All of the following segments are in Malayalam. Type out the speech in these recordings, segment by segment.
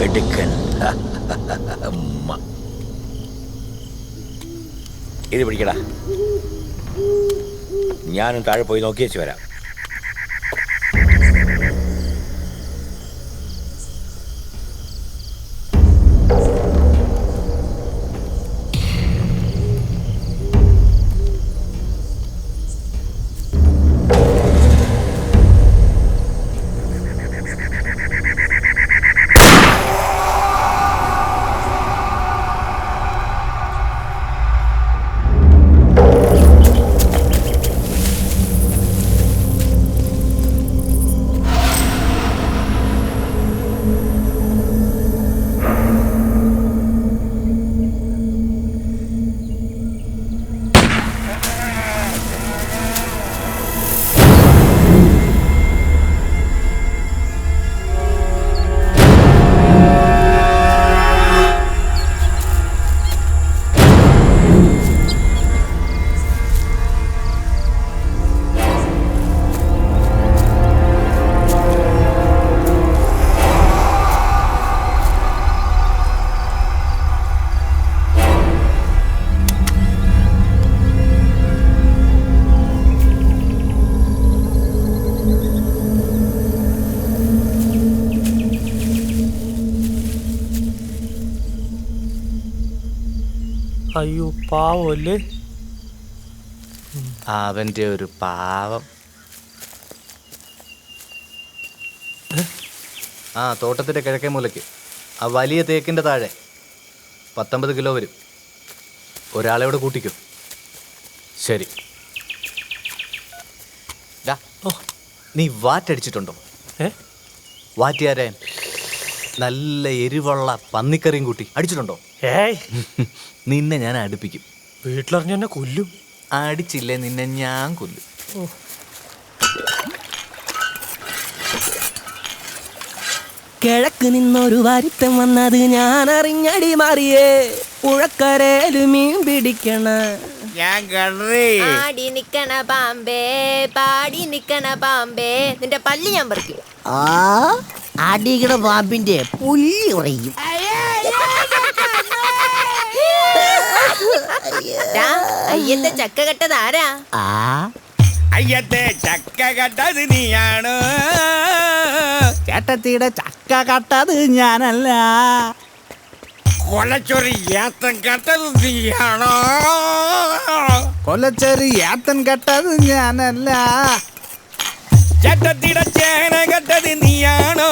മിടുക്കൻ. ഇത് പിടിക്കടാ. ഞാനും താഴെ പോയി നോക്കി വെച്ച് വരാം. അയ്യോ പാവല്ലേ. അവൻ്റെ ഒരു പാവം. ആ തോട്ടത്തിൻ്റെ കിഴക്കേ മൂലയ്ക്ക് ആ വലിയ തേക്കിൻ്റെ താഴെ 19 കിലോ വരും. ഒരാളെ ഇവിടെ കൂട്ടിക്കും. ശരി. നീ വാറ്റടിച്ചിട്ടുണ്ടോ? വാറ്റിയാരൻ നല്ല എരിവുള്ള പന്നിക്കറിയും കൂട്ടി അടിച്ചിട്ടുണ്ടോ? നിന്നെ ഞാൻ അടുപ്പിക്കും. വീട്ടിലറിഞ്ഞ എന്നെ കൊല്ലും. അടിച്ചില്ലേ നിന്നെ ഞാൻ കൊല്ലും. കിഴക്ക് നിന്നൊരു വരുത്തം വന്നത് ഞാൻ അറിഞ്ഞടി മാറിയേ. പുഴക്കരയില് മീൻ പിടിക്കണ ഞാൻ കണ്ടേ. ആടി നിക്കണ പാമ്പേ, പാടി നിക്കണ പാമ്പേ, നിന്റെ പല്ല് ഞാൻ പറിക്കും. ആ അടിക്കണ പാമ്പിന്റെ പുല്ല് ഉറയും. അയ്യത്തെ ചക്ക കെട്ടത് ആരാ? അയ്യത്തെ ചക്ക കട്ടത് നീയാണോ? ചേട്ടത്തിയുടെ ചക്ക കട്ടത് ഞാനല്ല. കൊലച്ചൊറി ഏത്തൻ കട്ടത് നീയാണോ? കൊലച്ചെറി ഏത്തൻ കട്ടത് ഞാനല്ല. ചേട്ടത്തിയുടെ ചേന കട്ടത് നീയാണോ?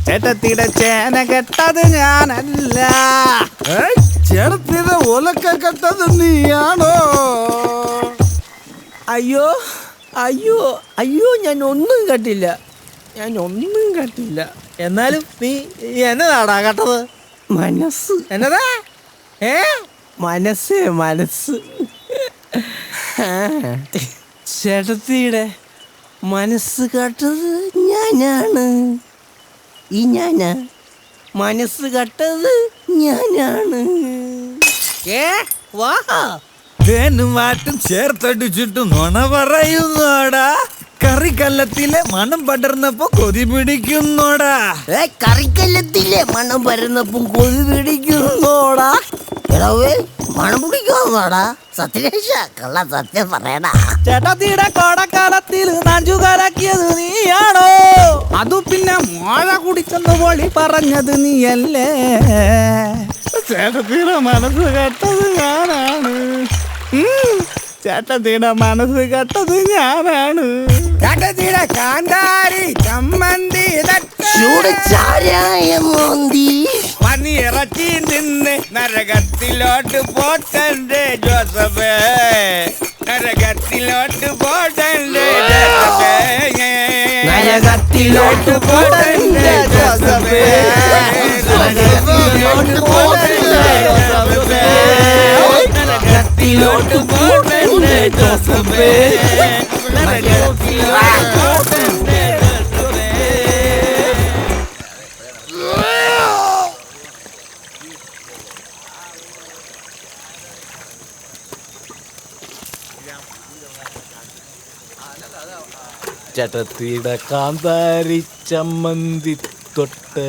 ചേട്ടത്തിയുടെ ചേന കെട്ടത് ഞാനല്ല. ചേട്ടത്തിയുടെ ഒലക്ക കെട്ടത് നീയാണോ? അയ്യോ അയ്യോ അയ്യോ, ഞാൻ ഒന്നും കേട്ടില്ല, ഞാൻ ഒന്നും കേട്ടില്ല. എന്നാലും നീ എന്നതാടാ കേട്ടത്? മനസ്സ്. എന്നതാ? മനസ്സ് മനസ്സ്. ചേട്ടത്തിയുടെ മനസ്സ് കേട്ടത് ഞാനാണ്. ഈ ഞാനാ മനസ്സ് കേട്ടത് ഞാനാണ്. വാ, തേനും മാറ്റും ചേർത്തടിച്ചിട്ട് നുണ പറയുന്നോടാ. കറിക്കല്ലത്തിലെ മണം പടർന്നപ്പോ കൊതി പിടിക്കുന്നോടാ. കറിക്കല്ലത്തിലെ മണം പരന്നപ്പം കൊതി പിടിക്കുന്നോടാ. എടവേ മണം പിടിക്കുന്നോടാ. സത്യനേശ കള്ള സത്യം പറയടാ. ചേട്ടത്തിയുടെ കോടക്കാലത്തിൽ നഞ്ചുകലക്കിയത് നീയാണോ? അതു പിന്നെ മോഴ കുടിച്ചെന്ന് പോളി പറഞ്ഞത് നീയല്ലേ? ചേട്ടത്തിയുടെ മനസ്സ് കേട്ടത് ഞാനാണ്. ചേട്ടത്തിയുടെ മനസ്സ് കേട്ടത് ഞാനാണ്. ചേട്ടത്തിയുടെ കാന്താരി ചമ്മന്തി പന്നിയിറച്ചി നിന്ന് നരകത്തിലോട്ട് പോട്ടന്റെ ജോസഫേ, നരകത്തിലോട്ട് പോട്ടന്റെ ജോസഫേ, നരകത്തിലോട്ട് പോട്ടന്റെ ജോസഫേ, നരകത്തിലോട്ട് പോട്ടന്റെ ജോസഫേ, നരകത്തിലോട്ട് പോട്ടന്റെ ജോസഫേ, നരകത്തിലോട്ട് പോട്ടന്റെ ചേട്ടത്തിയുടെ കാന്താരി ചമ്മന്തി തൊട്ട്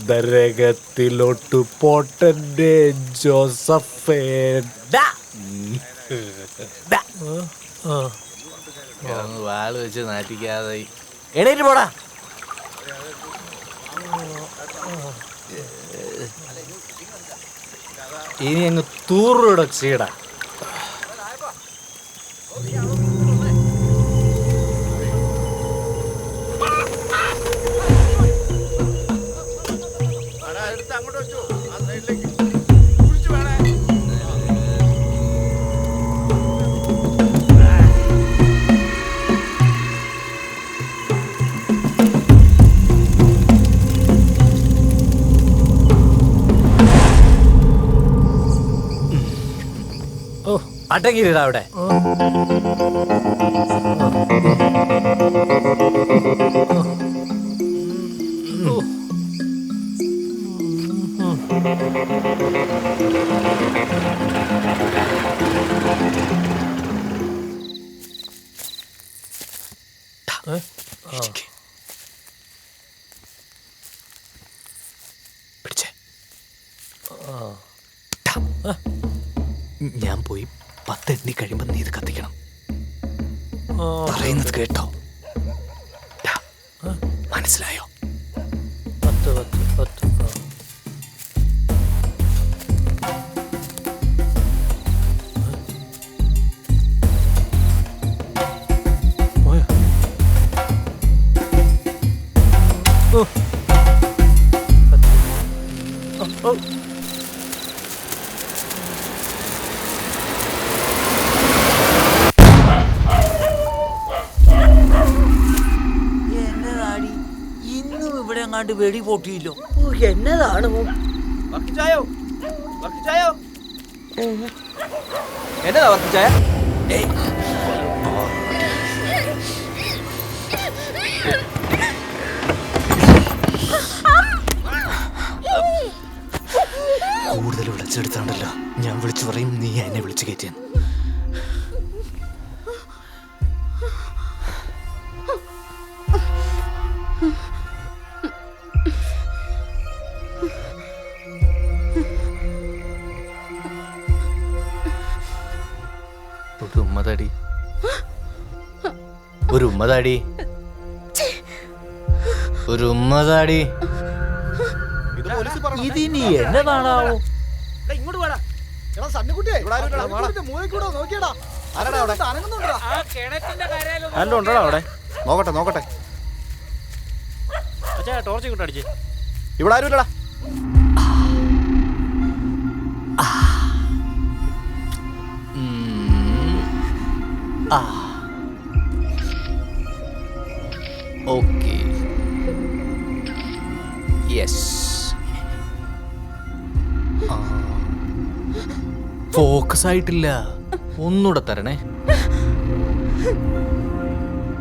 നരകത്തിലോട്ട് പോട്ടന്റെ ജോസഫേ. വാള് വെച്ച് നാട്ടിക്കാതെ എണീറ്റ് പോടാ. ഇനി അങ്ങ് തൂറുടെ ചീട. അടങ്ങിയിടാ അവിടെ. പിടിച്ചേ. ഞാൻ പോയി 10 എണ്ണി കഴിയുമ്പോ നീ ഇത് കത്തിക്കണം. പറയുന്നത് കേട്ടോ? മനസ്സിലായോ? 10. എന്നതാടി ഇന്നും ഇവിടെ അങ്ങാണ്ട് വെടി പൊട്ടിയില്ലോ. എന്നതാണ് എന്നതാ വർക്കിച്ചായ? കൂടുതൽ വിളിച്ചെടുത്താണ്ടല്ലോ ഞാൻ വിളിച്ചു പറയും നീ എന്നെ വിളിച്ചു കയറ്റിയെന്ന്. ഒരു ഉമ്മതാടി ഇതിനി എന്നതാണാവോ? അവിടെ നോക്കട്ടെ ടോർച്ച് ഇങ്ങോട്ട് അടിച്ച്. ഇവിടെ ആരും ഇല്ലടാ. Okay yes. ഫോക്കസ് ആയിട്ടില്ല, ഒന്നുകൂടെ തരണേ.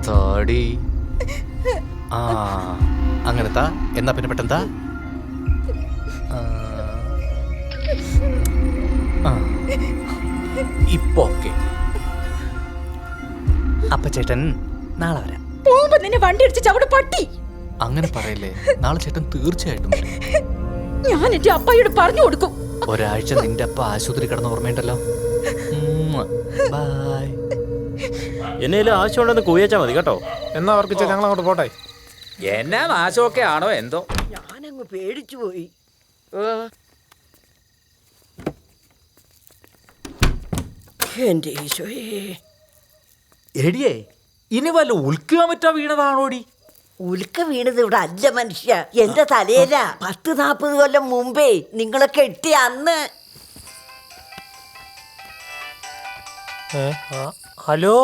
താടി അങ്ങനെ താ. എന്നാ പിന്നെ പെട്ടെന്താ. ഇപ്പൊ ഓക്കെ. അപ്പൊ ചേട്ടൻ നാളെ വരാം. പോകുമ്പോ നിന്നെ വണ്ടി അടിച്ച് ചവിട് പട്ടി. അങ്ങനെ പറയല്ലേ, നാളെ ചേട്ടൻ തീർച്ചയായിട്ടും വരും. ഞാൻ എന്റെ അപ്പായോട് പറഞ്ഞു കൊടുക്കും. ഒരാഴ്ച നിന്റെ അപ്പ ആശുപത്രി കിടന്ന് ഓർമ്മയുണ്ടല്ലോ. ബൈ. എന്നേലും ആവശ്യമുണ്ടെന്ന് കൂയച്ചാ മതി കേട്ടോ. എന്നാ അവർക്ക് ഞങ്ങൾ അങ്ങോട്ട് പോട്ടെ. എന്നാ നാശമൊക്കെ ആണോ എന്തോ. ഞാനങ്ങ് പേടിച്ചു പോയി. എന്റെ ഈശോയെ. എടിയേ, ഇനി വല്ല ഉൽക്കാൻ പറ്റാ വീണതാണോടി? ഉൽക്ക വീണത് ഇവിടെ അല്ല മനുഷ്യ, എന്റെ തലയില. 10-40 കൊല്ലം മുമ്പേ നിങ്ങളെ കെട്ടി അന്ന്. ഹലോ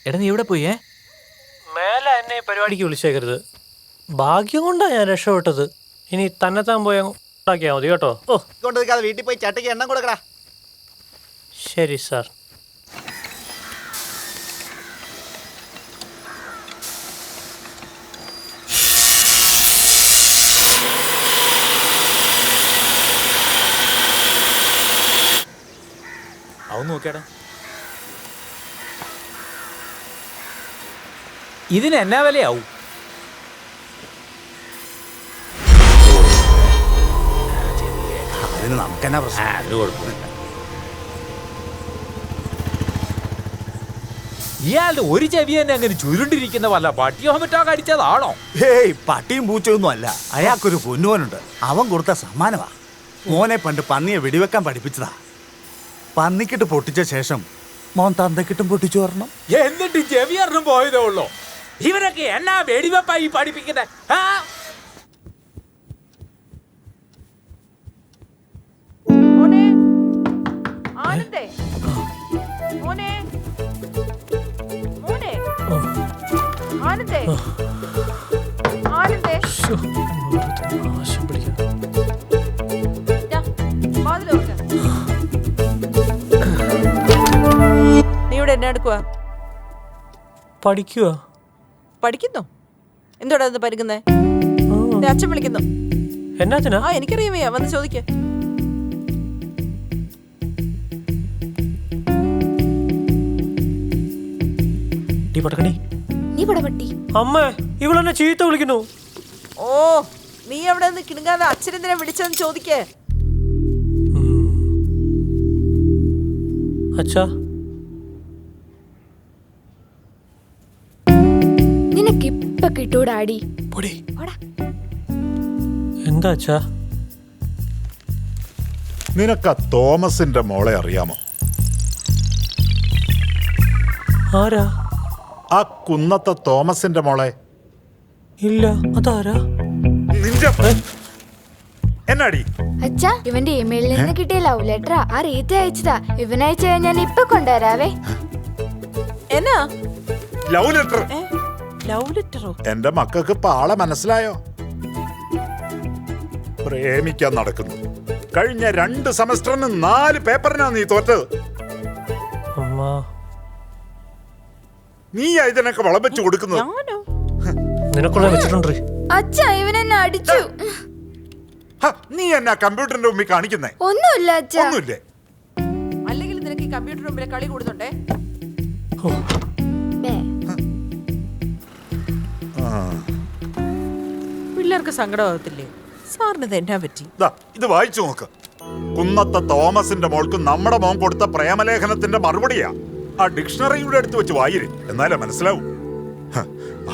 എടാ നീ എവിടെ പോയി? മേലെ എന്നെ പരിപാടിക്ക് വിളിച്ചേക്കരുത്. ഭാഗ്യം കൊണ്ടാ ഞാൻ രക്ഷപ്പെട്ടത്. ഇനി തന്നെത്താൻ പോയി ഉണ്ടാക്കിയാൽ മതി കേട്ടോ. വീട്ടിൽ പോയി ചട്ടയ്ക്ക് എണ്ണം കൊടുക്കടാ. ശരി സാർ. അവൻ നോക്കിയാടാ. ഇതിന് എന്നാ വിലയാവും? അതിന് നമുക്കെന്നാ പ്രശ്നം? അത് കുഴപ്പമില്ല. ഇയാളുടെ ഒരു ചെവി തന്നെ അങ്ങനെ ചുരുണ്ടിരിക്കുന്ന വല്ല പട്ടിയോ മറ്റോ കടിച്ചതാണോ? ഹേയ്, പട്ടിയും പൂച്ചയൊന്നും അല്ല. അയാൾക്കൊരു പൊന്നുമോനുണ്ട്. അവൻ കൊടുത്ത സമ്മാനമാ. മോനെ പണ്ട് പന്നിയെ വെടിവെക്കാൻ പഠിപ്പിച്ചതാ. പന്നിക്കിട്ട് പൊട്ടിച്ച ശേഷം മോൻ തന്തക്കിട്ടും പൊട്ടിച്ചു വരണം. എന്നിട്ട് ചെവി അറിഞ്ഞും പോയതേ ഉള്ളൂ. ഇവരൊക്കെ എന്നാ വെടിവെപ്പായി പഠിപ്പിക്കുന്നത്? നീ ഇവിടെ എന്നെ എടുക്കുക? പഠിക്കുക. പഠിക്കുന്നു? എന്തോടാ ഇത് പഠിക്കുന്നേ? അച്ഛൻ വിളിക്കുന്നു. എന്നാ? ആ, എനിക്കറിയാമേ, വന്ന് ചോദിക്ക. അമ്മ, ഇവളെന്നെ ചീത്ത വിളിക്കുന്നു. ഓ, നീ അവിടെ നിന്ന് കിണുങ്ങാതെ അച്ഛനെന്തിനാ വിളിച്ചതെന്ന് ചോദിക്കേ. അച്ഛാ, നിനക്കിപ്പ കിട്ടൂടാടി. എന്താ അച്ഛാ? നിനക്ക് ആ തോമസിന്റെ മോളെ അറിയാമോ? ആരാ? ആ കുന്നത്തെ തോമസിന്റെ മോളെ. ഇല്ല, അതാരാ? എന്നാടി? അച്ഛാ, ഇവന്റെ ഇമെയിലിൽ നിന്ന് കിട്ടിയ ലവ് ലെറ്ററാ. ആ റീത്ത് അയച്ചതാ. ഇവനയച്ച ഞാൻ ഇപ്പൊ കൊണ്ടുവരാവേ. എന്നാ ലവ് ലെറ്റർ? ലവ് ലെറ്ററോ? എന്റെ മക്കൾക്ക് പാളെ മനസ്സിലായോ? പ്രേമിക്കാൻ നടക്കുന്നു. കഴിഞ്ഞ 2 സെമസ്റ്ററിന് 4 പേപ്പറിനാ നീ തോറ്റത്. നീ ഇതിനൊക്കെ വളം വെച്ച് കൊടുക്കുന്നത്. നിനക്കുള്ള വെച്ചിട്ടുണ്ട്. അച്ഛാ, ഇവൻ എന്നെ അടിച്ചു. നീ എന്നാ കമ്പ്യൂട്ടറിന്റെ മുമ്പിൽ കാണിക്കുന്നേ? ഒന്നുമില്ല അച്ഛാ. ഒന്നുമില്ലേ? അല്ലെങ്കിൽ നിനക്ക് ഈ കമ്പ്യൂട്ടർ മുമ്പിലെ കളി കൂടുന്നുണ്ടേ? പിള്ളേർക്ക് സങ്കടമാകത്തില്ലേ? സാറിന് ഇത് എന്നാ പറ്റി? ഇത് വായിച്ചു നോക്ക്. കുന്നത്തെ തോമസിന്റെ മോൾക്ക് നമ്മുടെ മോൻ കൊടുത്ത പ്രേമലേഖനത്തിന്റെ മറുപടിയാ. ആ ഡിക്ഷണറിയുടെ അടുത്ത് വെച്ച് വായിര്, എന്നാലേ മനസ്സിലാവും.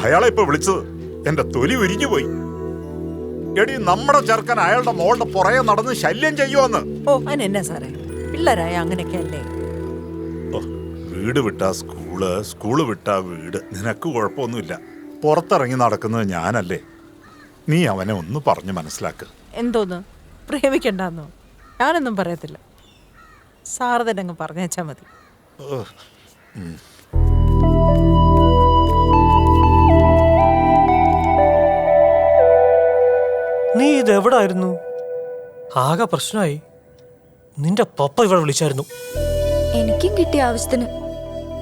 അയാളെ ഇപ്പൊ വിളിച്ചത് എന്റെ തൊലി ഉരിഞ്ഞു പോയി. എടി, നമ്മുടെ ചെറുക്കൻ അയാളുടെ മോളുടെ പുറകെ നടന്ന് ശല്യം ചെയ്യുമെന്ന്. ഓ, അതിനെന്നാ സാറേ, പിള്ളേരായ അങ്ങനെയൊക്കെ അല്ലേ? വീട് വിട്ടാ സ്കൂള്, സ്കൂള് വിട്ടാ വീട്. നിനക്ക് കുഴപ്പമൊന്നുമില്ല. പുറത്തിറങ്ങി നടക്കുന്നത് ഞാനല്ലേ. നീ അവനെ ഒന്ന് പറഞ്ഞ് മനസ്സിലാക്ക്. എന്തോന്ന് പ്രേമിക്കണ്ടെന്നോ? ഞാനൊന്നും പറയത്തില്ല. സാറ് തന്നെ അങ്ങ് പറഞ്ഞേച്ചാ മതി. നീ ഇതെവിടായിരുന്നു? ആകെ പ്രശ്നമായി. നിന്റെ പപ്പ ഇവിടെ വിളിച്ചായിരുന്നു. എനിക്കും കിട്ടിയ ആവശ്യത്തിന്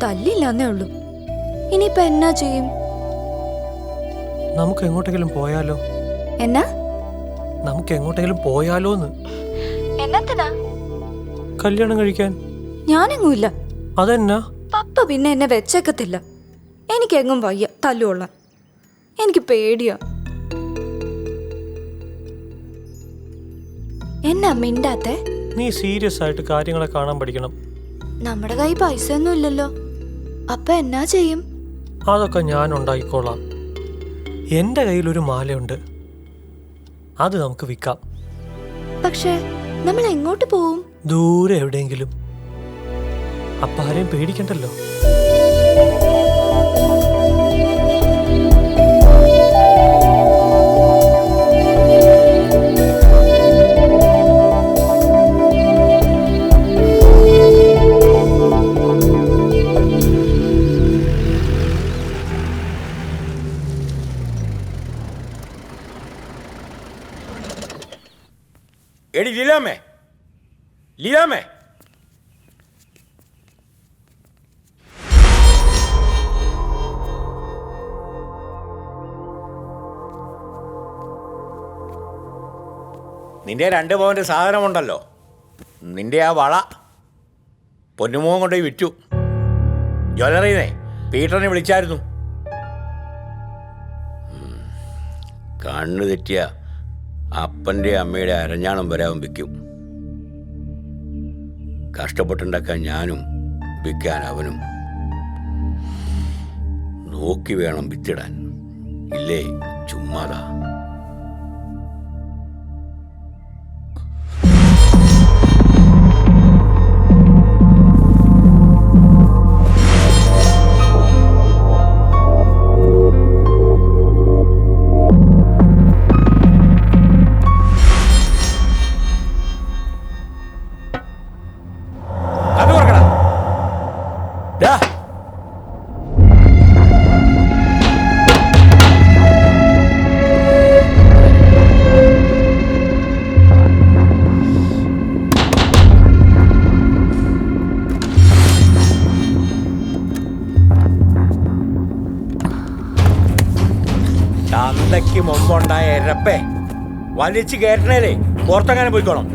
തല്ലില്ലെന്നേ ഉള്ളൂ. ഇനിയിപ്പൊ എന്നാ ചെയ്യും? നമുക്ക് എങ്ങോട്ടെങ്കിലും പോയാലോ? എന്നാ? നമുക്ക് എങ്ങോട്ടെങ്കിലും പോയാലോന്ന്. എന്നത്തിനാ? കല്യാണം കഴിക്കാൻ. ഞാനെങ്ങുമില്ല. അതെന്നാ? പപ്പ പിന്നെ എന്നെ വെച്ചേക്കത്തില്ല. എനിക്കെങ്ങും വയ്യ തല്ലുകൊള്ളാൻ. എനിക്ക് പേടിയാ. എന്നാ മിണ്ടാത്തെ? നീ സീരിയസ് ആയിട്ട് കാര്യങ്ങളെ കാണാൻ പഠിക്കണം. നമ്മുടെ കൈ പൈസ ഒന്നും ഇല്ലല്ലോ. അപ്പൊ എന്നാ ചെയ്യും? അതൊക്കെ ഞാൻ ഉണ്ടാക്കിക്കോളാം. എൻ്റെ കയ്യിലൊരു മാലയുണ്ട്, അത് നമുക്ക് വിൽക്കാം. പക്ഷേ നമ്മൾ എങ്ങോട്ട് പോവും? ദൂരെ എവിടെയെങ്കിലും. അപ്പൊ ആരെയും പേടിക്കണ്ടല്ലോ. എടി ലീലാമേ, ലീലാമേ, നിന്റെ 2 പവൻ്റെ സാധനമുണ്ടല്ലോ, നിന്റെ ആ വള പൊന്നുമോൻ കൊണ്ടുപോയി വിറ്റു. ജ്വല്ലറിന്നേ പീറ്ററിനെ വിളിച്ചായിരുന്നു. കണ്ണു തെറ്റിയ അപ്പൻ്റെ അമ്മയുടെ അരഞ്ഞാണം വരാൻ വിൽക്കും. കഷ്ടപ്പെട്ടുണ്ടാക്കാൻ ഞാനും വിൽക്കാൻ അവനും. നോക്കി വേണം വിത്തിടാൻ, ഇല്ലേ ചുമ്മാതാ. തന്തയ്ക്ക് മുമ്പുണ്ടായ എരപ്പേ വലിച്ചു കയറ്റണേലേ പുറത്തെങ്ങനെ പോയിക്കോണം.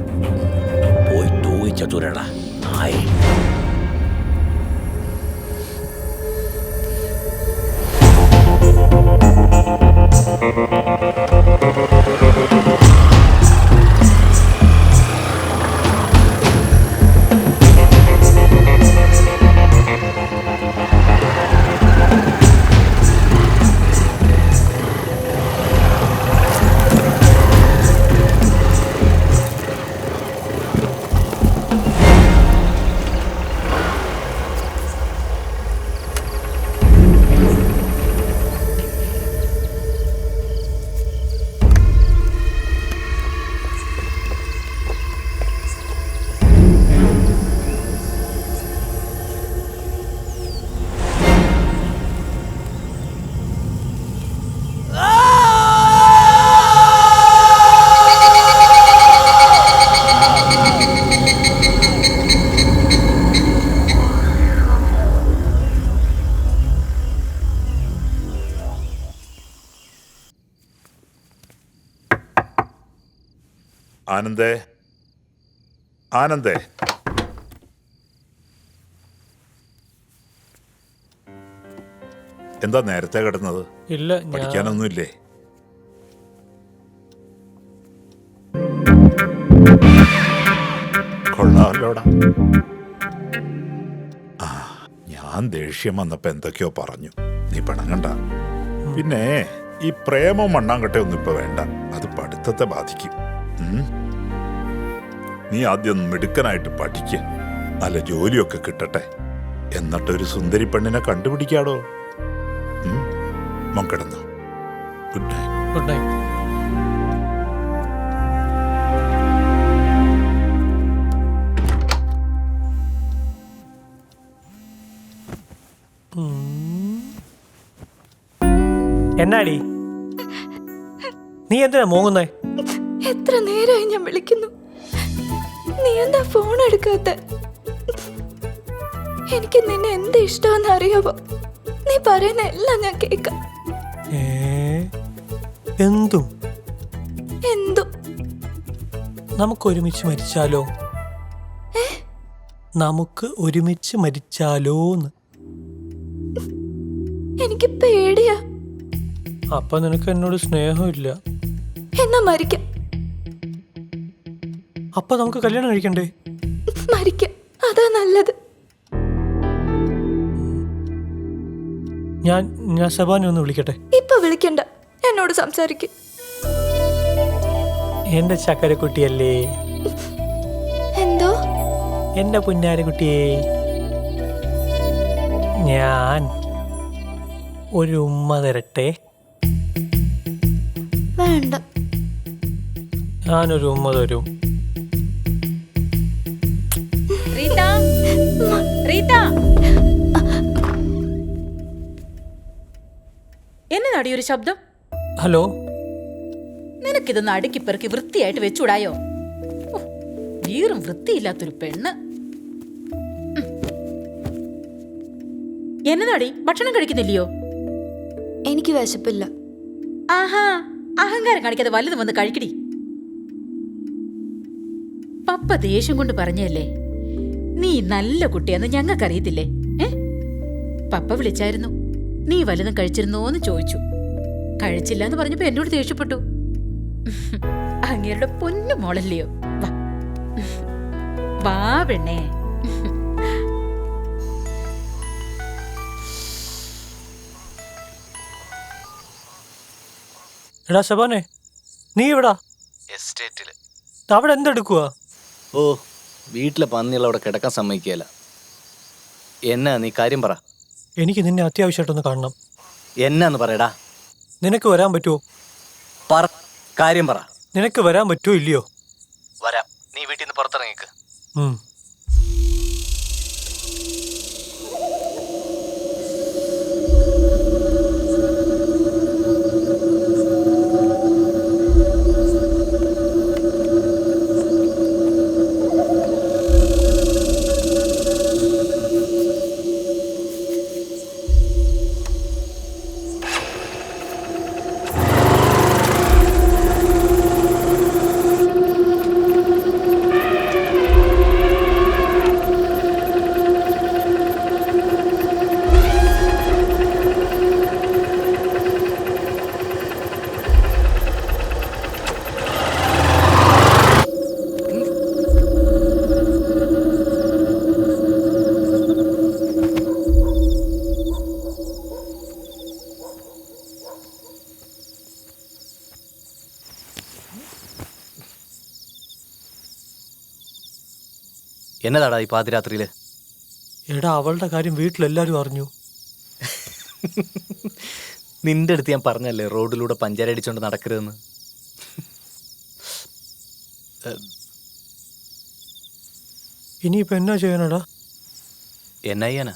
പോയി തൂങ്ങിച്ച തുരട നായി. ആനന്ദേ, ആനന്ദേ, എന്താ നേരത്തെ കിടന്നത്? ഇല്ല, പഠിക്കാനൊന്നുമില്ലേ? കൊള്ളാമല്ലോടാ. ആ, ഞാൻ ദേഷ്യം വന്നപ്പോ എന്തൊക്കെയോ പറഞ്ഞു. നീ പിണങ്ങണ്ട. പിന്നെ ഈ പ്രേമം മണ്ണാങ്കട്ടെ ഒന്നും ഇപ്പൊ വേണ്ട, അത് പഠിത്തത്തെ ബാധിക്കും. നീ ആദ്യം മിടുക്കനായിട്ട് പഠിക്ക, നല്ല ജോലിയൊക്കെ കിട്ടട്ടെ, എന്നിട്ടൊരു സുന്ദരി പെണ്ണിനെ കണ്ടുപിടിക്കാടോ. മോൻ കിടന്നോ. Good night. Good night. എന്നാടി നീ എന്തിനാ മോങ്ങുന്നേ? എത്ര നേരമായി ഞാൻ വിളിക്കുന്നു, നീ എന്താ ഫോൺ എടുക്കാത്ത? എനിക്ക് നിന്നെ എന്ത് ഇഷ്ടമെന്ന് അറിയാവോ? നീ പറയുന്ന എല്ലാം ഞാൻ കേൾക്കാം. എന്തും എന്തും നമുക്ക് ഒരുമിച്ച് മരിച്ചാലോ? നമുക്ക് ഒരുമിച്ച് മരിച്ചാലോന്ന്. എനിക്ക് പേടിയാ. അപ്പൊ നിനക്ക് എന്നോട് സ്നേഹമില്ല. എന്നാ മരിക്കാം. അപ്പൊ നമുക്ക് കല്യാണം കഴിക്കണ്ടേ? മരിക്കാം, അതാ നല്ലത്. ഞാൻ സബാനെ ഒന്ന് വിളിക്കട്ടെ? ഇപ്പൊ വിളിക്കണ്ട, എന്നോട് സംസാരിക്കും. എന്റെ ചക്കരക്കുട്ടിയല്ലേ? എന്തോ? എന്റെ പുന്നാരക്കുട്ടിയെ, ഞാൻ ഒരു ഉമ്മ തരട്ടെ? വേണ്ട. ഞാനൊരു ഉമ്മ തരും. എന്നതാടി ഒരു ശബ്ദം? ഹലോ, നിനക്കിതൊന്ന് അടുക്കി പെറുക്കി വൃത്തിയായിട്ട് വെച്ചൂടായോ? വീറും വൃത്തിയില്ലാത്തൊരു പെണ്ണ്. എന്നതാടി, ഭക്ഷണം കഴിക്കുന്നില്ലയോ? എനിക്ക് വിശപ്പില്ല. ആഹാ, അഹങ്കാരം കാണിക്കാതെ വല്ലതും വന്ന് കഴിക്കടി. പപ്പ ദേഷ്യം കൊണ്ട് പറഞ്ഞല്ലേ, നീ നല്ല കുട്ടിയാന്ന് ഞങ്ങൾക്കറിയത്തില്ലേ? പപ്പ വിളിച്ചായിരുന്നു, നീ വല്ലതും കഴിച്ചിരുന്നോന്ന് ചോദിച്ചു. കഴിച്ചില്ല എന്ന് പറഞ്ഞപ്പോ എന്നോട് ദേഷ്യപ്പെട്ടു. അങ്ങേരുടെ പൊന്നു മോളല്ലയോ? വാ വാ പെണ്ണേ, എടാ ശബാനെ, നീ എവിടാ? എസ്റ്റേറ്റില്. അവിടെ എന്തെടുക്കുക? ഓ, വീട്ടിലെ പന്നികൾ അവിടെ കിടക്കാൻ സമ്മതിക്കുകയല്ല. എന്നാ നീ കാര്യം പറ. എനിക്ക് നിന്നെ അത്യാവശ്യമായിട്ടൊന്ന് കാണണം. എന്നാന്ന് പറയടാ. നിനക്ക് വരാൻ പറ്റുമോ? പറ, കാര്യം പറ. നിനക്ക് വരാൻ പറ്റുമോ ഇല്ലയോ? വരാം. നീ വീട്ടിൽ നിന്ന് പുറത്തിറങ്ങിക്ക്. എന്നതാടാ ഈ പാതിരാത്രിയില്? എടാ, അവളുടെ കാര്യം വീട്ടിലെല്ലാരും അറിഞ്ഞു. നിന്റെ അടുത്ത് ഞാൻ പറഞ്ഞല്ലേ റോഡിലൂടെ പഞ്ചാര അടിച്ചോണ്ട് നടക്കരുതെന്ന്. ഇനിയിപ്പോ എന്നാ ചെയ്യാനടാ? എന്നാ ചെയ്യാനാ?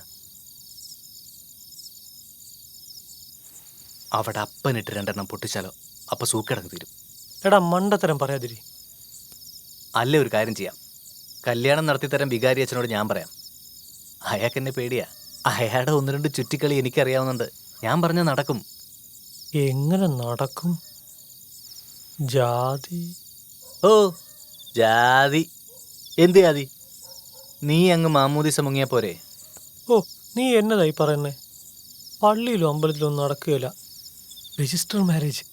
അവിടെ അപ്പനിട്ട് 2 എണ്ണം പൊട്ടിച്ചാലോ? അപ്പൊ സൂക്കിടങ്ങ് തീരും. എടാ, മണ്ടത്തരം പറയാതിരി. അല്ലേ, ഒരു കാര്യം ചെയ്യാം. കല്യാണം നടത്തിത്തരം വികാരി അച്ഛനോട് ഞാൻ പറയാം. അയാൾക്ക് എന്നെ പേടിയാ. അയാളുടെ 1-2 ചുറ്റിക്കളി എനിക്കറിയാവുന്നുണ്ട്. ഞാൻ പറഞ്ഞ നടക്കും. എങ്ങനെ നടക്കും? ജാതി. ഓ, ജാതി. എന്ത് ജാതി? നീ അങ്ങ് മാമൂദിസ മുങ്ങിയാ പോരെ? ഓ, നീ എന്നതായി പറയുന്നേ? പള്ളിയിലും അമ്പലത്തിലും ഒന്നും നടക്കുകയില്ല. രജിസ്റ്റർ മാരേജ്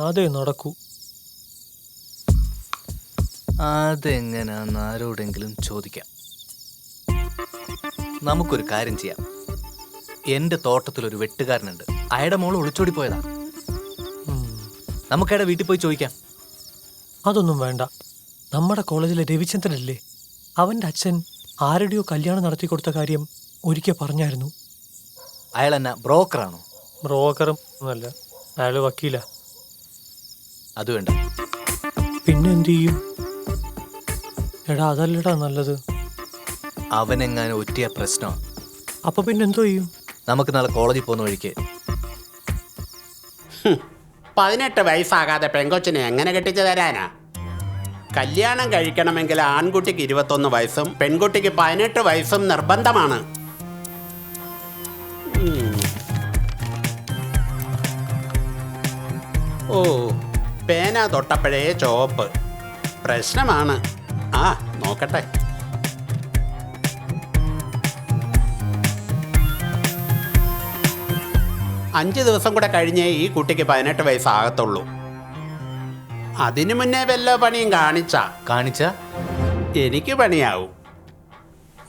അതേ നടക്കൂ. അതെങ്ങനാന്ന് ആരോടെങ്കിലും ചോദിക്കാം. നമുക്കൊരു കാര്യം ചെയ്യാം. എന്റെ തോട്ടത്തിലൊരു വെട്ടുകാരനുണ്ട്. അയാളുടെ മോള് ഒളിച്ചോടി പോയതാ. നമുക്കയാളുടെ വീട്ടിൽ പോയി ചോദിക്കാം. അതൊന്നും വേണ്ട. നമ്മുടെ കോളേജിലെ രവിചന്ദ്രനല്ലേ, അവന്റെ അച്ഛൻ ആരുടെയോ കല്യാണം നടത്തി കൊടുത്ത കാര്യം ഒരിക്കൽ പറഞ്ഞായിരുന്നു. അയാൾ എന്നാ ബ്രോക്കറാണോ? ബ്രോക്കറും ഒന്നുമല്ല, അയാൾ വക്കീല. അത് വേണ്ട. പിന്നെന്ത് ചെയ്യും? എടാ, അതല്ലടാ നല്ലത്. അവനെങ്ങാനും ഒറ്റയ പ്രശ്നമാണ്. അപ്പൊ പിന്നെന്തോ ചെയ്യും? നമുക്ക് നാളെ കോളേജിൽ പോകുന്ന വഴിക്ക് 18 വയസ്സാകാതെ പെങ്കൊച്ചിനെ എങ്ങനെ കെട്ടിച്ചു തരാനാ? കല്യാണം കഴിക്കണമെങ്കിൽ ആൺകുട്ടിക്ക് 21 വയസ്സും പെൺകുട്ടിക്ക് 18 വയസ്സും നിർബന്ധമാണ്. ഓ, പേന തൊട്ടപ്പോഴേ ചോപ്പ്. പ്രശ്നമാണ്. ആ, നോക്കട്ടെ. അഞ്ച് ദിവസം കൂടെ കഴിഞ്ഞേ ഈ കുട്ടിക്ക് 18 വയസ്സാകത്തുള്ളൂ. അതിനു മുന്നേ വല്ല പണിയും കാണിച്ച എനിക്ക് പണിയാവും.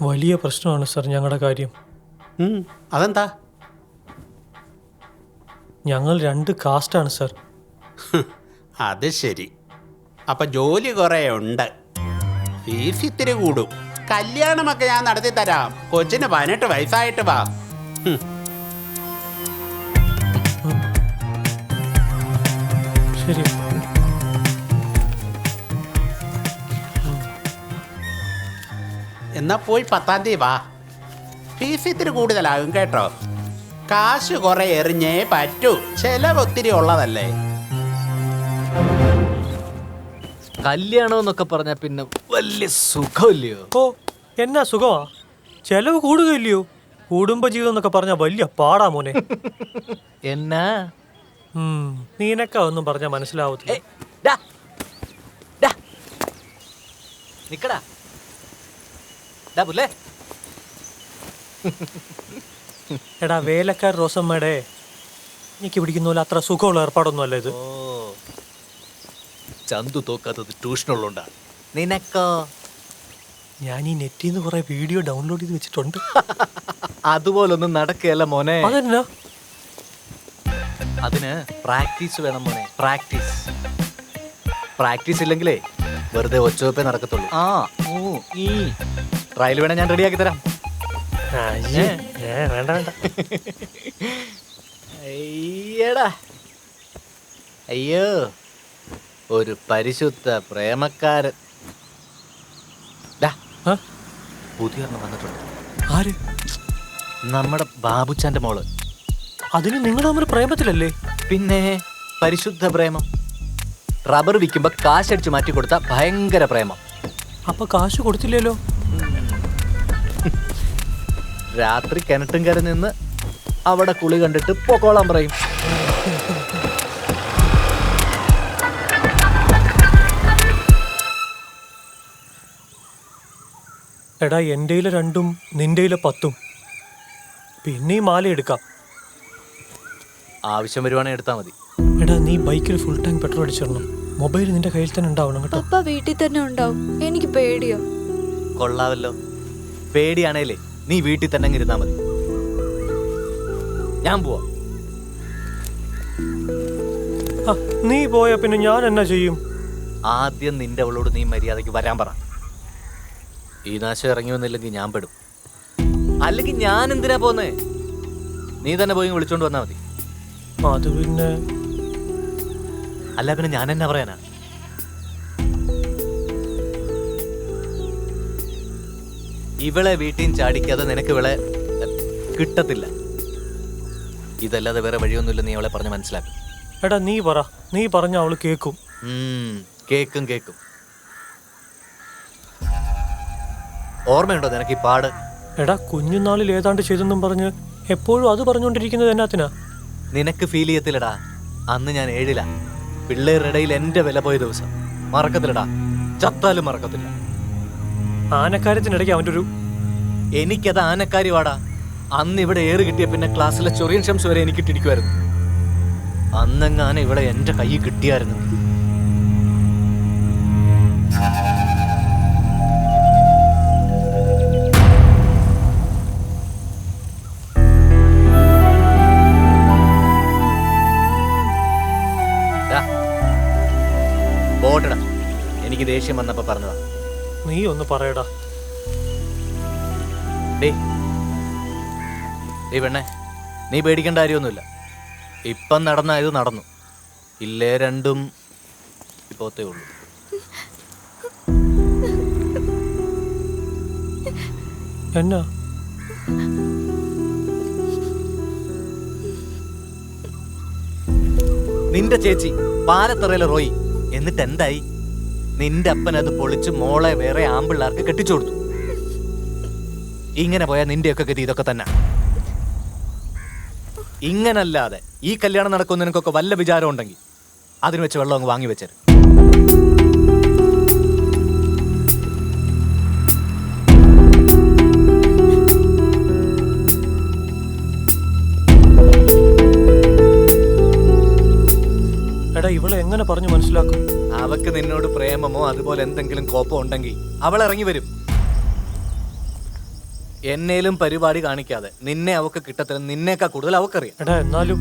വലിയ പ്രശ്നമാണ് സർ ഞങ്ങളുടെ കാര്യം. അതെന്താ? ഞങ്ങൾ 2 കാസ്റ്റാണ് സർ. അത് ശരി. അപ്പൊ ജോലി കുറേ ഉണ്ട്, ഫീസ് ഇത്തിരി കൂടും. കല്യാണമൊക്കെ ഞാൻ നടത്തി തരാം. കൊച്ചിന് 18 വയസ്സായിട്ട് വാ. ശരി. എന്നാ പോയി 10-ാം തീയതി വാ. ഫീസ് ഇത്തിരി കൂടുതലാകും കേട്ടോ. കാശ് കുറെ എറിഞ്ഞേ പറ്റൂ. ചെലവ് ഒത്തിരി ഉള്ളതല്ലേ. കല്യാണം എന്നൊക്കെ പറഞ്ഞാ പിന്നെ വലിയ സുഖമില്ലയോ? ഓ, എന്നാ സുഖമാ? ചെലവ് കൂടുകയില്ലയോ? കുടുംബജീവിതം എന്നൊക്കെ പറഞ്ഞാൽ വലിയ പാടാ മോനെ. എന്നാ നീനക്ക ഒന്നും പറഞ്ഞാൽ മനസ്സിലാവത്തില്ല. നിക്കടാ പുല്ലേ. എടാ, വേലക്കാർ റോസമ്മയുടെ എനിക്ക് പിടിക്കുന്ന പോലെ അത്ര സുഖമുള്ള ഏർപ്പാടൊന്നും അല്ല ഇത്. ചന്തു തോക്കാത്തത് ട്യൂഷനുള്ളോണ്ടാ. നിനക്കോ? ഞാൻ ഈ നെറ്റിൽ നിന്ന് കുറെ വീഡിയോ ഡൗൺലോഡ് ചെയ്ത് വെച്ചിട്ടുണ്ട്. അതുപോലൊന്നും നടക്കുകയല്ല മോനെ. അതെന്നാ? അതിന് പ്രാക്ടീസ് വേണം മോനെ, പ്രാക്ടീസ്. പ്രാക്ടീസ് ഇല്ലെങ്കിലേ വെറുതെ ഒച്ചവെപ്പേ നടക്കത്തുള്ളൂ. ആ ഈ ട്രയൽ വേണേ ഞാൻ റെഡിയാക്കി തരാം. വേണ്ട വേണ്ട. അയ്യടാ, അയ്യോ, ഒരു പരിശുദ്ധ പ്രേമക്കാരൻ. പുതിയ വന്നിട്ടുണ്ട്. ആര്? നമ്മുടെ ബാബുച്ചാന്റെ മോള്. അതിന് നിങ്ങൾ തമ്മിൽ പ്രേമത്തിലല്ലേ? പിന്നെ പരിശുദ്ധ പ്രേമം. റബ്ബർ വിൽക്കുമ്പോ കാശടിച്ച് മാറ്റി കൊടുത്ത ഭയങ്കര പ്രേമം. അപ്പൊ കാശ് കൊടുത്തില്ലല്ലോ? രാത്രി കിണറ്റും കര നിന്ന് അവിടെ കുളി കണ്ടിട്ട് പൊക്കോളാൻ പറയും. എടാ, എന്റെയിലെ 2ഉം നിന്റെയിലെ 10ഉം. പിന്നെ ഈ മാല എടുക്കാം. ആവശ്യം വരുവാണെങ്കിൽ എടുത്താൽ മതി. എടാ, നീ ബൈക്കിൽ ഫുൾ ടാങ്ക് പെട്രോൾ അടിച്ചിടണം. മൊബൈൽ നിന്റെ കയ്യിൽ തന്നെ ഉണ്ടാവണം കേട്ടോ. പപ്പ വീട്ടിൽ തന്നെ ഉണ്ടാവും. എനിക്ക് പേടിയോ? കൊള്ളാവല്ലോ. പേടിയാണേലേ നീ വീട്ടിൽ തന്നെ ഇരുന്നാ മതി. ഞാൻ പോവാ. നീ പോയാ പിന്നെ ഞാൻ എന്നാ ചെയ്യും? ആദ്യം നിന്റെ അവളോട് നീ മര്യാദയ്ക്ക് വരാൻ പറ. ഈ നാശം ഇറങ്ങി വന്നില്ലെങ്കിൽ ഞാൻ പെടും. അല്ലെങ്കിൽ ഞാൻ എന്തിനാ പോന്നേ? നീ തന്നെ പോയി വിളിച്ചോണ്ട് വന്നാ മതി. അത് പിന്നെ അല്ല പിന്നെ ഞാൻ എന്നാ പറയാനാ? ഇവളെ വീട്ടിൽ ചാടിക്കാതെ നിനക്ക് ഇവളെ കിട്ടത്തില്ല. ഇതല്ലാതെ വേറെ വഴിയൊന്നുമില്ല. നീ അവളെ പറഞ്ഞ് മനസ്സിലാക്കും. എടാ, നീ പറ. നീ പറഞ്ഞ അവള് കേക്കും. കേക്കും കേക്കും. ഓർമ്മയുണ്ടോ നിനക്ക് ഈ പാട്? എടാ, കുഞ്ഞുനാളിൽ ഏതാണ്ട് ചെയ്തെന്നും പറഞ്ഞ് എപ്പോഴും അത് പറഞ്ഞുകൊണ്ടിരിക്കുന്നത് എന്നാത്തിനാ? നിനക്ക് ഫീൽ ചെയ്യത്തില്ലടാ. അന്ന് ഞാൻ 7ലാ. പിള്ളേരുടെ ഇടയിൽ എന്റെ വില പോയ ദിവസം മറക്കത്തില്ലടാ. ചത്താലും മറക്കത്തില്ല. ആനക്കാര്യത്തിനിടയ്ക്ക് അവൻ്റെ ഒരു എനിക്കത് ആനക്കാര്യവാടാ. അന്ന് ഇവിടെ ഏറ് കിട്ടിയ പിന്നെ ക്ലാസ്സിലെ ചൊറിയൻ ഷംസ് വരെ എനിക്ക് ഇട്ടിരിക്കുമായിരുന്നു. അന്നെങ്ങാനും ഇവിടെ എന്റെ കൈ കിട്ടിയായിരുന്നു. പോട്ടടാ, എനിക്ക് ദേഷ്യം വന്നപ്പോ പറഞ്ഞതാ. നീ ഒന്ന് പറയടാ. ഡേ പെണ്ണെ, നീ പേടിക്കേണ്ട കാര്യമൊന്നുമില്ല. ഇപ്പം നടന്ന ഇത് നടന്നു. ഇല്ലേ 2ഉം ഇപ്പോത്തേ ഉള്ളൂ. എന്നാ? നിന്റെ ചേച്ചി പാലത്തറയിലെ റോയി. എന്നിട്ട് എന്തായി? നിന്റെ അപ്പൻ അത് പൊളിച്ച് മോളെ വേറെ ആമ്പിള്ളാർക്ക് കെട്ടിച്ചു കൊടുത്തു. ഇങ്ങനെ പോയാൽ നിന്റെയൊക്കെ ഗതി ഇതൊക്കെ തന്നെ. ഇങ്ങനല്ലാതെ ഈ കല്യാണം നടക്കുന്ന നിനക്കൊക്കെ വല്ല വിചാരം ഉണ്ടെങ്കിൽ അതിന് വെച്ച് വെള്ളം അങ്ങ് വാങ്ങി വെച്ചേര്. എടാ, ഇവളെ എങ്ങനെ പറഞ്ഞു മനസ്സിലാക്കും? അവക്ക് നിന്നോട് പ്രേമമോ അതുപോലെ എന്തെങ്കിലും കോപ്പോ ഉണ്ടെങ്കിൽ അവൾ ഇറങ്ങി വരും. എന്നേലും പരിപാടി കാണിക്കാതെ നിന്നെ അവക്ക് കിട്ടത്തില്ല. നിന്നേക്കാ കൂടുതൽ അവക്കറിയാം. എടാ, എന്നാലും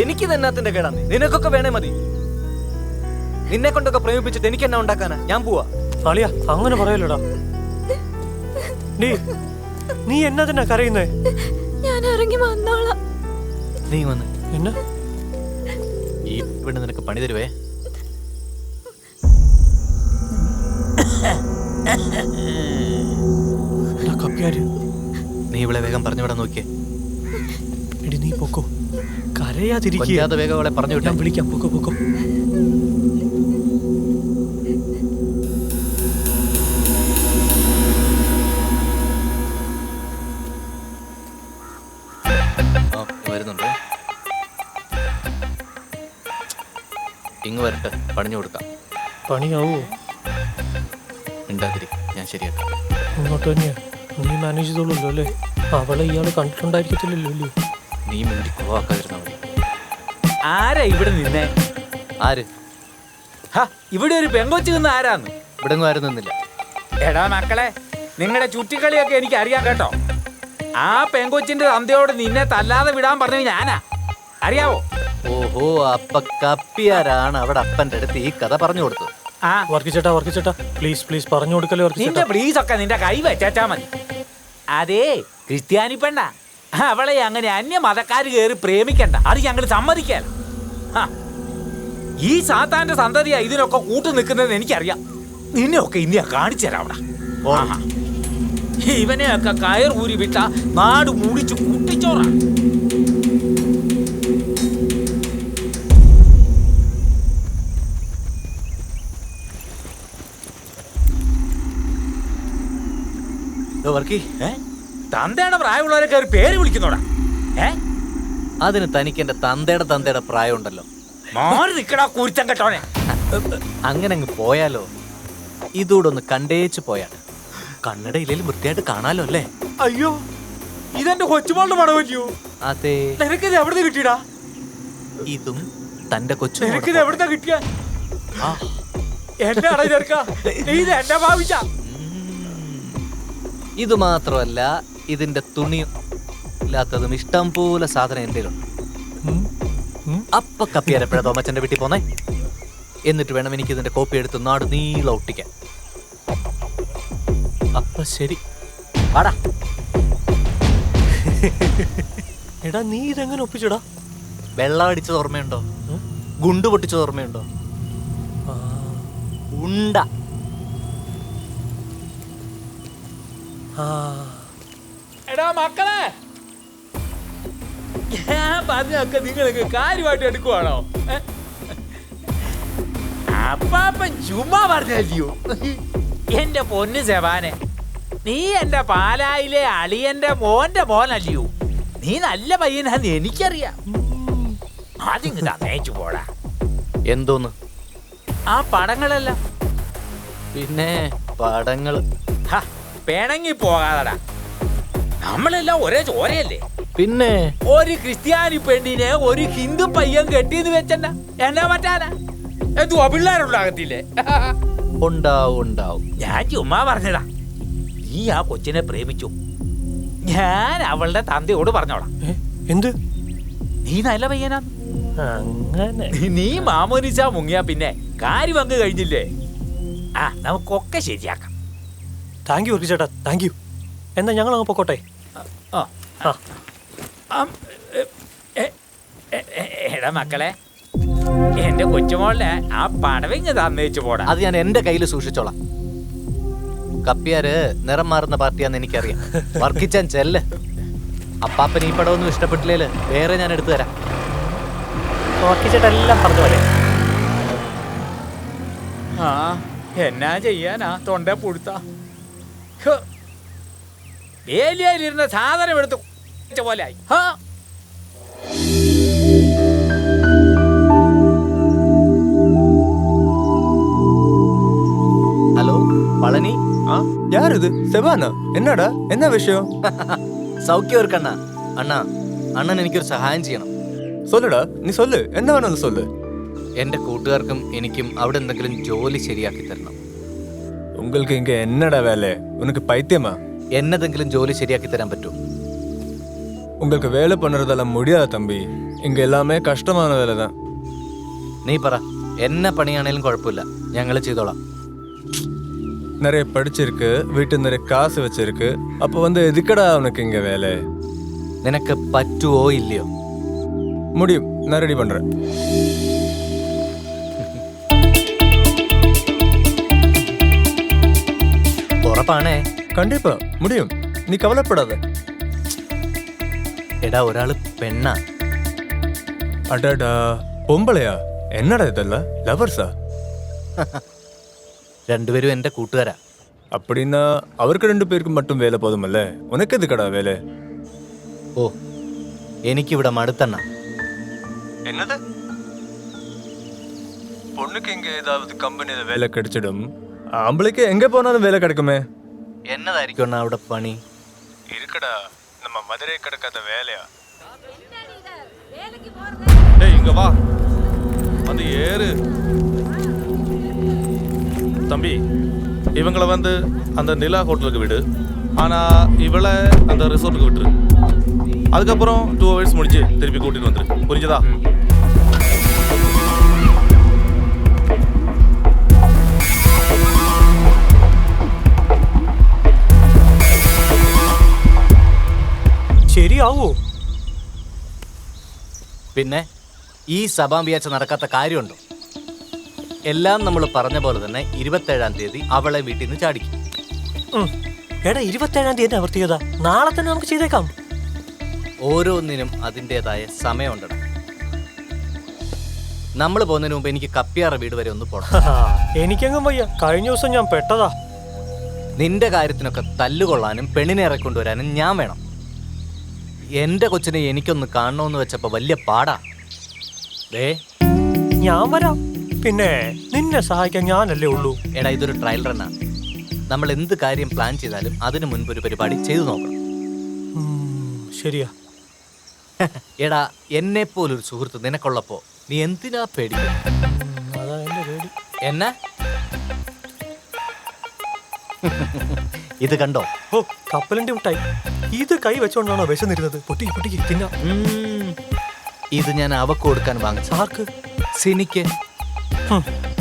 എനിക്ക് തന്നാത്തിന്റെ കേടാ. നിനക്കൊക്കെ വേണേ മതി. നിന്നെ കൊണ്ടൊക്കെ പ്രേമിപ്പിച്ചിട്ട് എനിക്ക് എന്നാ ഉണ്ടാക്കാനാ? ഞാൻ പോവാ. അളിയ, അങ്ങനെ പറയലടാ. നീ എന്നാ തന്നെ കരയുന്നേ? ഞാൻ ഇറങ്ങി വന്നോളാം. നീ വന്ന് എന്നാ ഈ പെണ്ണ് നിനക്ക് പണി തരുവേ. നീ ഇവളെ വേഗം പറഞ്ഞു വിടാൻ നോക്കിയേ. എടി, നീ പൊക്കോ. കരയാതിരിക്കാതെ വേഗം അവളെ പറഞ്ഞു വിട്ടാ. വിളിക്കാം. പൊക്കോ പൊക്കോ. വരുന്നുണ്ട്. ഇങ്ങ് വരട്ടെ, പണിഞ്ഞു കൊടുക്കാം. പണിയാവോ? ഉണ്ടാതിരി, ഞാൻ ശരിയാക്കാം. ഇങ്ങോട്ട് തന്നെയാ. നീ മാനേജ് ചെയ്തോളൂല്ലോ അല്ലേ? അവളെ ഇയാള് കണ്ടിട്ടുണ്ടായിരിക്കത്തില്ലല്ലോ അല്ലേ? നീ മിണ്ടി കുളവാക്കാതിരുന്നാ മതി. ആരാ ഇവിടെ നിന്നേ? ആര്? ഇവിടെ ഒരു പെങ്കൊച്ചു നിന്ന് ആരാന്ന്? ഇവിടെ ആരും നിന്നില്ല. എടാ മക്കളെ, നിങ്ങളുടെ ചുറ്റിക്കളിയൊക്കെ എനിക്ക് അറിയാം കേട്ടോ. ആ പെങ്കൊച്ചിന്റെ തന്തയോട് നിന്നെ തല്ലാതെ വിടാൻ പറഞ്ഞത് ഞാനാ, അറിയാവോ? ഓഹോ, അപ്പൊ കപ്പിയാരാണ് അവിടെ അപ്പന്റെ അടുത്ത് ഈ കഥ പറഞ്ഞു കൊടുത്തത്. ആ വർക്കിച്ചേട്ടാ പ്ലീസ് പ്ലീസ് പറഞ്ഞു കൊടുക്കല്ലേ നിന്റെ വർക്കിച്ചേട്ടാ. പ്ലീസ് ഒക്കെ നിന്റെ കൈ വെച്ചാ മതി. അതേ ക്രിസ്ത്യാനി പെണ്ണ, അവളെ അങ്ങനെ അന്യ മതക്കാര് കയറി പ്രേമിക്കണ്ട, അത് ഞങ്ങൾ സമ്മതിക്കാൻ. ഈ സാത്താന്റെ സന്തതിയാ ഇതിനൊക്കെ കൂട്ടു നിൽക്കുന്നതെന്ന് എനിക്കറിയാം. നിന്നെയൊക്കെ ഇനിയാ കാണിച്ചു തരാം അവിടെ. ഇവനെയൊക്കെ കയർ ഊരി വിട്ട നാട് മുടിച്ചു കൂട്ടിച്ചോറാണ്. തന്തയുടെ പ്രായമുള്ളവരെ കയറി പേര് വിളിക്കുന്നോടാ. അതിന് തനിക്ക് എന്റെ തന്തയുടെ പ്രായം ഉണ്ടല്ലോ. മാറി നിക്കടാ കുരുത്തം കെട്ടോനെ. അങ്ങനെ അങ്ങ് പോയാലോ? ഇതൂടെ ഒന്ന് കണ്ടേച്ച് പോയാണ്. കണ്ണടയിലും വൃത്തിയായിട്ട് കാണാലോ അല്ലേ? അയ്യോ, ഇതെന്റെ കൊച്ചുമോളുടെ മണമല്ലയോ? അതെ. നിനക്കിത് എവിടുന്ന് കിട്ടിയടാ? ഇതും തന്റെ കൊച്ചു. നിനക്കിത് എവിടുന്നാ കിട്ടിയ? എന്നെ അട ചേർക്ക, നീ ഇത് എന്നെ ഭാവിച്ച. ഇത് മാത്രമല്ല, ഇതിന്റെ തുണിയും ഇല്ലാത്തതും ഇഷ്ടം പോലെ സാധനം എന്റെ അപ്പ കപ്പിയാരപ്പഴ തോമച്ചന്റെ വീട്ടിൽ പോന്നേ. എന്നിട്ട് വേണം എനിക്ക് ഇതിന്റെ കോപ്പി എടുത്ത് നാട് നീളം ഒട്ടിക്കാൻ. അപ്പൊ ശരി, വാടാ. എടാ നീ ഇതെങ്ങനെ ഒപ്പിച്ചടാ? വെള്ളം അടിച്ചത് ഓർമ്മയുണ്ടോ? ഗുണ്ട് പൊട്ടിച്ചത് ഓർമ്മയുണ്ടോ? ഉണ്ട. എടാ മക്കളെ, ഞാൻ പറഞ്ഞൊക്കെ നിങ്ങൾക്ക് കാര്യമായിട്ട് എടുക്കുവാണോ? അപ്പാപ്പൻ ചുമ്മാ പറഞ്ഞല്ലയോ? എന്റെ പൊന്ന് സെവാനെ, നീ എന്റെ പാലായിലെ അളിയന്റെ മോന്റെ മോനല്ലയോ? നീ നല്ല പയ്യനാന്ന് എനിക്കറിയാം. അതിങ്ങ് തന്നേച്ചു പോടാ. എന്തോന്ന്? ആ പടങ്ങളെല്ലാം. പിന്നെ പടങ്ങള് പിണങ്ങി പോകാതടാ, നമ്മളെല്ലാം ഒരേ ചോരയല്ലേ? പിന്നെ ഒരു ക്രിസ്ത്യാനി പെണ്ണിനെ ഒരു ഹിന്ദു പയ്യൻ കെട്ടിന്ന് വെച്ചണ്ട എന്നാ പറ്റാനാ? എന്തുവാ പിള്ളേരുണ്ടാകത്തില്ലേ? ഉണ്ടാവും. ഞാൻ ചുമ്മാ പറഞ്ഞതാ. നീ ആ കൊച്ചിനെ പ്രേമിച്ചു, ഞാൻ അവളുടെ തന്തയോട് പറഞ്ഞോളാം. എന്ത്? നീ നല്ല പയ്യനാ. അങ്ങനെ നീ മാമോനിച്ച മുങ്ങിയാ പിന്നെ കാര്യം അങ്ങ് കഴിഞ്ഞില്ലേ? ആ, നമുക്കൊക്കെ ശരിയാക്കാം. താങ്ക് യു വർക്കിച്ചേട്ടാ, താങ്ക് യു. എന്നാ ഞങ്ങൾ അങ്ങ് പൊക്കോട്ടെ. എടാ മക്കളെ, എന്റെ കൊച്ചുമോളുടെ ആ പടവിങ് തന്നേച്ചു പോടാ. അത് ഞാൻ എന്റെ കയ്യിൽ സൂക്ഷിച്ചോളാം. കപ്പിയാര് നിറം മാറുന്ന പാർട്ടിയാന്ന് എനിക്കറിയാം. വർക്കിച്ചാൻ ചെല്ല്. അപ്പാപ്പൻ ഈ പടമൊന്നും ഇഷ്ടപ്പെട്ടില്ലേല് വേറെ ഞാൻ എടുത്തു തരാം. വർക്കിച്ചേട്ടാ എല്ലാം പറഞ്ഞു പോലെ. ആ, എന്നാ ചെയ്യാനാ? തൊണ്ട പുഴുത്ത വേലിയായിരുന്ന സാധനം എടുത്ത് പോലെ ആയി. ഹലോ പളനി. யாரு செவானா? என்னடா, என்ன விஷயம்? സൗഖ്യം ഒരു കണ്ണ. അണ്ണൻ എനിക്കൊരു സഹായം ചെയ്യണം. சொல்லுடா, நீ சொல்லு, என்ன வேணும் சொல்லு. എന്റെ കൂട്ടുകാർക്കും എനിക്കും അവിടെ എന്തെങ്കിലും ജോലി ശരിയാക്കി തരണം. உங்களுக்கு இங்க என்னடா வேலை? உனக்கு பைத்தியமா? എന്നതെങ്കിലും ജോലി ശരിയാക്കി തരാൻ പറ്റുമോ? உங்களுக்கு வேலை பண்றதெல்லாம் முடியாது தம்பி. இங்க எல்லாமே கஷ்டமான வேலை தான். നീ പറ, എന്നെ പണിയാണേലും കുഴപ്പമില്ല, ഞങ്ങൾ ചെയ്തോളാം. நிறைய படிச்சிருக்கு, வீட்டு நிறைய காசு வச்சிருக்கு, அப்போ வந்து எதுக்கடா உனக்கு இங்க வேலை? നിനക്ക് പറ്റുവോ ഇല്ലയോ? முடியும், நான் ரெடி பண்றேன். ഉറപ്പാണേ? கண்டிப்பா முடியும், நீ கவலைப்படாத. എടാ, ഒരാള് പെണ്ണാ. அடடா, பொம்பளையா? என்னடா இதெல்லாம், லவர்ஸா? രണ്ടുപേരും എന്റെ കൂട്ടുകാരാ. அப்படின்னா அவருக்கு 2 பேருக்கு மட்டும் வேலை போதுமல்ல, உனக்கு எதுக்கடா வேலை? ഓ, എനിക്കിവിടെ മടുത്തണ്ണ. என்னது? பொண்ணுக்கு இங்க ஏதாவது கம்பெனில வேலை கிடைச்சிடும், ஆம்பளைக்கு எங்க போனாலும் வேலை கிடைக்குமே. എന്നതായിരിക്കും അണ്ണാ അവിടെ പണി? இருக்குடா, நம்ம மதுரை கிடக்காத வேலையா? டேய் இங்க வா, வந்து ஏறு தம்பி. இவங்கள வந்து அந்த நிலா ஹோட்டலுக்கு விடு. ஆனால் இவளை அந்த ரிசார்ட்டுக்கு விட்டுரு. அதுக்கப்புறம் 2 hours முடிச்சு திருப்பி கூட்டிட்டு வந்துரு. புரிஞ்சதா? ശരിയാവോ? പിന്നെ ഈ സഭാമ്പിയാച്ച നടക്കാത്ത കാര്യമുണ്ടോ? എല്ലാം നമ്മൾ പറഞ്ഞ പോലെ തന്നെ 27-ാം തീയതി അവളെ വീട്ടിൽ നിന്ന് ചാടിക്കും. എടാ 27-ാം തീയതി ആവർത്തിക്കതാ, നാളെ തന്നെ നമുക്ക് ചെയ്തേക്കാം. ഓരോന്നിനും അതിൻ്റെതായ സമയമുണ്ടടാ. നമ്മൾ പോകുന്നതിന് മുമ്പ് എനിക്ക് കപ്പിയാറ വീട് വരെ ഒന്ന് പോകണം. എനിക്കെങ്ങും വയ്യ, കഴിഞ്ഞ ദിവസം ഞാൻ പെട്ടതാ. നിന്റെ കാര്യത്തിനൊക്കെ തല്ലുകൊള്ളാനും പെണ്ണിനെ ഇറക്കൊണ്ടുവരാനും ഞാൻ വേണം. എന്റെ കൊച്ചിനെ എനിക്കൊന്ന് കാണണമെന്ന് വെച്ചപ്പോ വലിയ പാടാ. ഞാൻ വരാം, പിന്നെ നിന്നെ സഹായിക്കാൻ ഞാനല്ലേ ഉള്ളൂ. എടാ ഇതൊരു ട്രയൽ റണ്ണാണ്. നമ്മൾ എന്ത് കാര്യം പ്ലാൻ ചെയ്താലും അതിനു മുൻപ് ഒരു പരിപാടി ചെയ്തു നോക്കണം. ശരിയാ. എടാ എന്നെ പോലൊരു സുഹൃത്ത് നിനക്കുള്ളപ്പോ നീ എന്തിനാ പേടിക്കുന്നത്? എന്നാ ഇത് കണ്ടോ? ഓ, കപ്പലണ്ടി മുട്ടായി. ഇത് കൈ വെച്ചോണ്ടാണോ വിശന്നിരുന്നത്? പൊട്ടിക്ക് പൊട്ടിക്ക് തിന്നാ. ഇത് ഞാൻ അവക്ക് കൊടുക്കാൻ വാങ്ങിച്ചു. ആർക്ക്? സിനിക്ക്.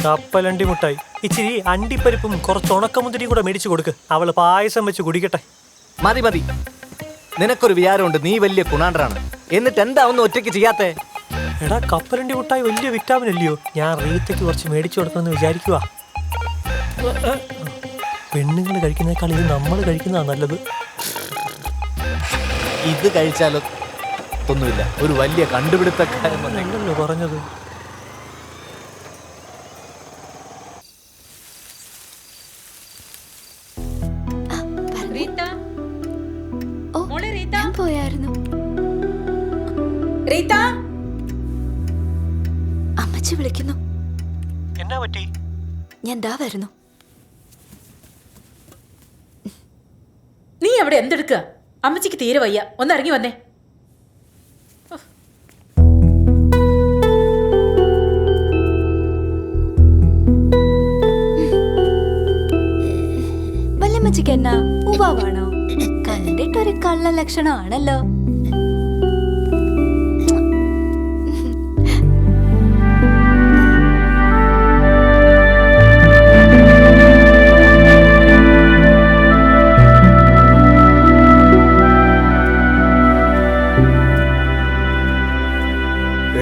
കപ്പലണ്ടി മുട്ടായി. ഇച്ചിരി അണ്ടിപ്പരിപ്പും കുറച്ച് ഉണക്കമുന്തിരിയും കൂടെ മേടിച്ചു കൊടുക്ക്, അവള് പായസം വെച്ച് കുടിക്കട്ടെ. മതി മതി, നിനക്കൊരു വിചാരമുണ്ട് നീ വലിയ കുണാണ്ടറാണ്. എന്നിട്ട് എന്താ ഒന്ന് ഒറ്റയ്ക്ക് ചെയ്യാത്തേ? എടാ കപ്പലണ്ടി മുട്ടായി വലിയ വിറ്റാമിൻ അല്ലയോ? ഞാൻ റീത്തയ്ക്ക് കുറച്ച് മേടിച്ചു കൊടുക്കണമെന്ന് വിചാരിക്കുക. പെണ്ണുങ്ങൾ കഴിക്കുന്നേക്കാൾ ഇത് നമ്മൾ കഴിക്കുന്നതാ നല്ലത്. ഇത് കഴിച്ചാലോ ഒന്നുമില്ല, ഒരു വലിയ കണ്ടുപിടുത്തക്കാരൻ എന്നല്ലോ പറഞ്ഞത്. പോയായിരുന്നു. അമ്മച്ചി വിളിക്കുന്നു. എന്നാ പറ്റി? ഞാൻ ദാ വരുന്നു. നീ അവിടെ എന്തെടുക്കുക? അമ്മച്ചിക്ക് തീരെ വയ്യ, ഒന്ന് ഇറങ്ങി വന്നേ. വല്ലമ്മച്ചിക്ക് എന്നാ ഉവാവാണോ? കണ്ടിട്ടൊരു കള്ള ലക്ഷണമാണല്ലോ.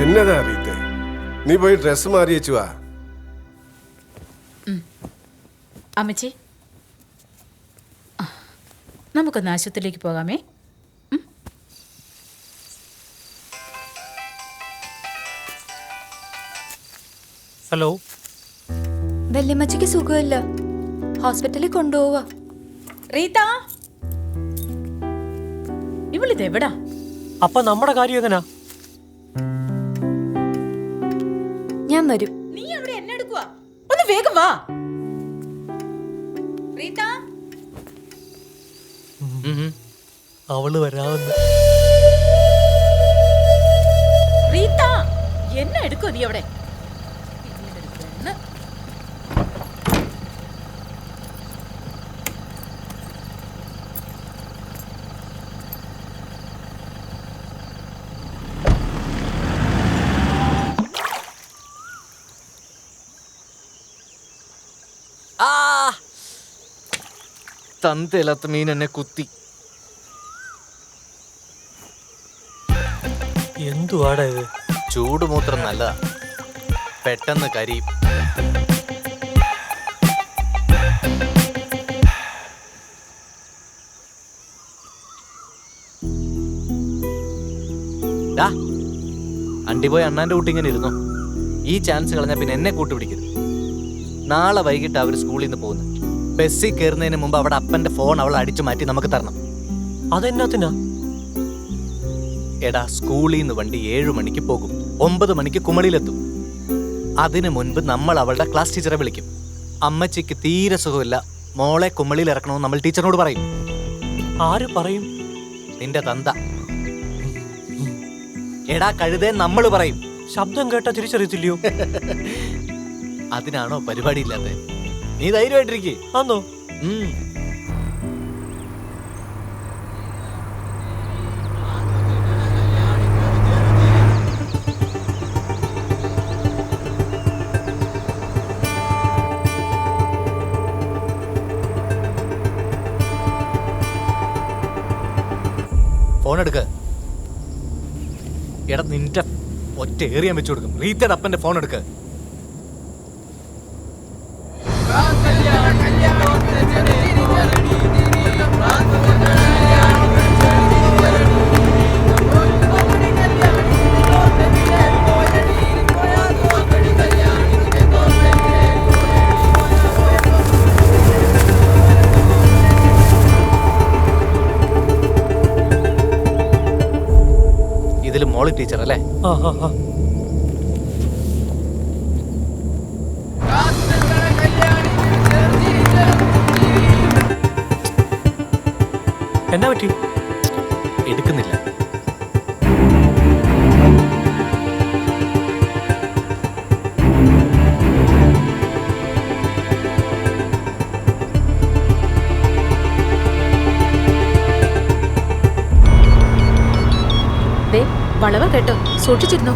എന്നതാ റീത്തെ, നീ പോയി ഡ്രസ് മാറി വെച്ചുവാ. അമ്മച്ചി, നമുക്കൊന്ന് ആശുപത്രിയിലേക്ക് പോകാമേ. ഹലോ. വല്യമ്മച്ചിക്ക് സുഖമില്ല, ഹോസ്പിറ്റലിൽ കൊണ്ടുപോവാ. റീത്ത, ഇവളിത് എവിടാ? അപ്പൊ നമ്മുടെ കാര്യം എങ്ങനാ? ഞാൻ വരും. നീ അവിടെ എന്നെ എടുക്കുക, ഒന്ന് വേഗം വാ. റീത്ത, അവള് വരാമെന്ന്. റീത്ത, എന്നെ എടുക്കോ നീ അവിടെ? തന്തയില്ലാത്ത മീൻ എന്നെ കുത്തി. എന്തുവാടാ ഇത്? ചൂടുമൂത്രം നല്ലതാ, പെട്ടെന്ന് കരിയും. അണ്ടി പോയി അണ്ണാന്റെ കൂട്ടി ഇങ്ങനെ ഇരുന്നു. ഈ ചാൻസ് കളഞ്ഞാൽ പിന്നെ എന്നെ കൂട്ടുപിടിക്കരുത്. നാളെ വൈകിട്ട് അവർ സ്കൂളിൽ നിന്ന് പോകുന്നു. ബസ്സിൽ കയറുന്നതിന് മുമ്പ് അവിടെ അപ്പന്റെ ഫോൺ അവൾ അടിച്ചു മാറ്റി നമുക്ക് തരണം. അതെന്നാത്തിനാ? എടാ, സ്കൂളിൽ നിന്ന് വണ്ടി 7 മണിക്ക് പോകും, 9 മണിക്ക് കുമളിയിലെത്തും. അതിനു മുൻപ് നമ്മൾ അവളുടെ ക്ലാസ് ടീച്ചറെ വിളിക്കും. അമ്മച്ചിക്ക് തീരെ സുഖമില്ല, മോളെ കുമളിയിൽ ഇറക്കണമെന്ന് നമ്മൾ ടീച്ചറിനോട് പറയും. ആര് പറയും? നിന്റെ തന്ത. എടാ കഴുതേ, നമ്മൾ പറയും. ശബ്ദം കേട്ടാ തിരിച്ചറിയത്തില്ലയോ? അതിനാണോ പരിപാടി ഇല്ലാതെ? നീ ധൈര്യമായിട്ടിരിക്കേ. ആന്നോ? ഫോൺ എടുക്ക. എടാ നിന്റെ ഒറ്റ ഏറിയാൻ വെച്ചു കൊടുക്കും. റീത്തയുടെ അപ്പന്റെ ഫോൺ എടുക്ക. ഇതിൽ മോളി ടീച്ചർ അല്ലേ? എന്നാ പറ്റി? എടുക്കുന്നില്ല. വളവ കേട്ടോ, സൂക്ഷിച്ചിരുന്നു.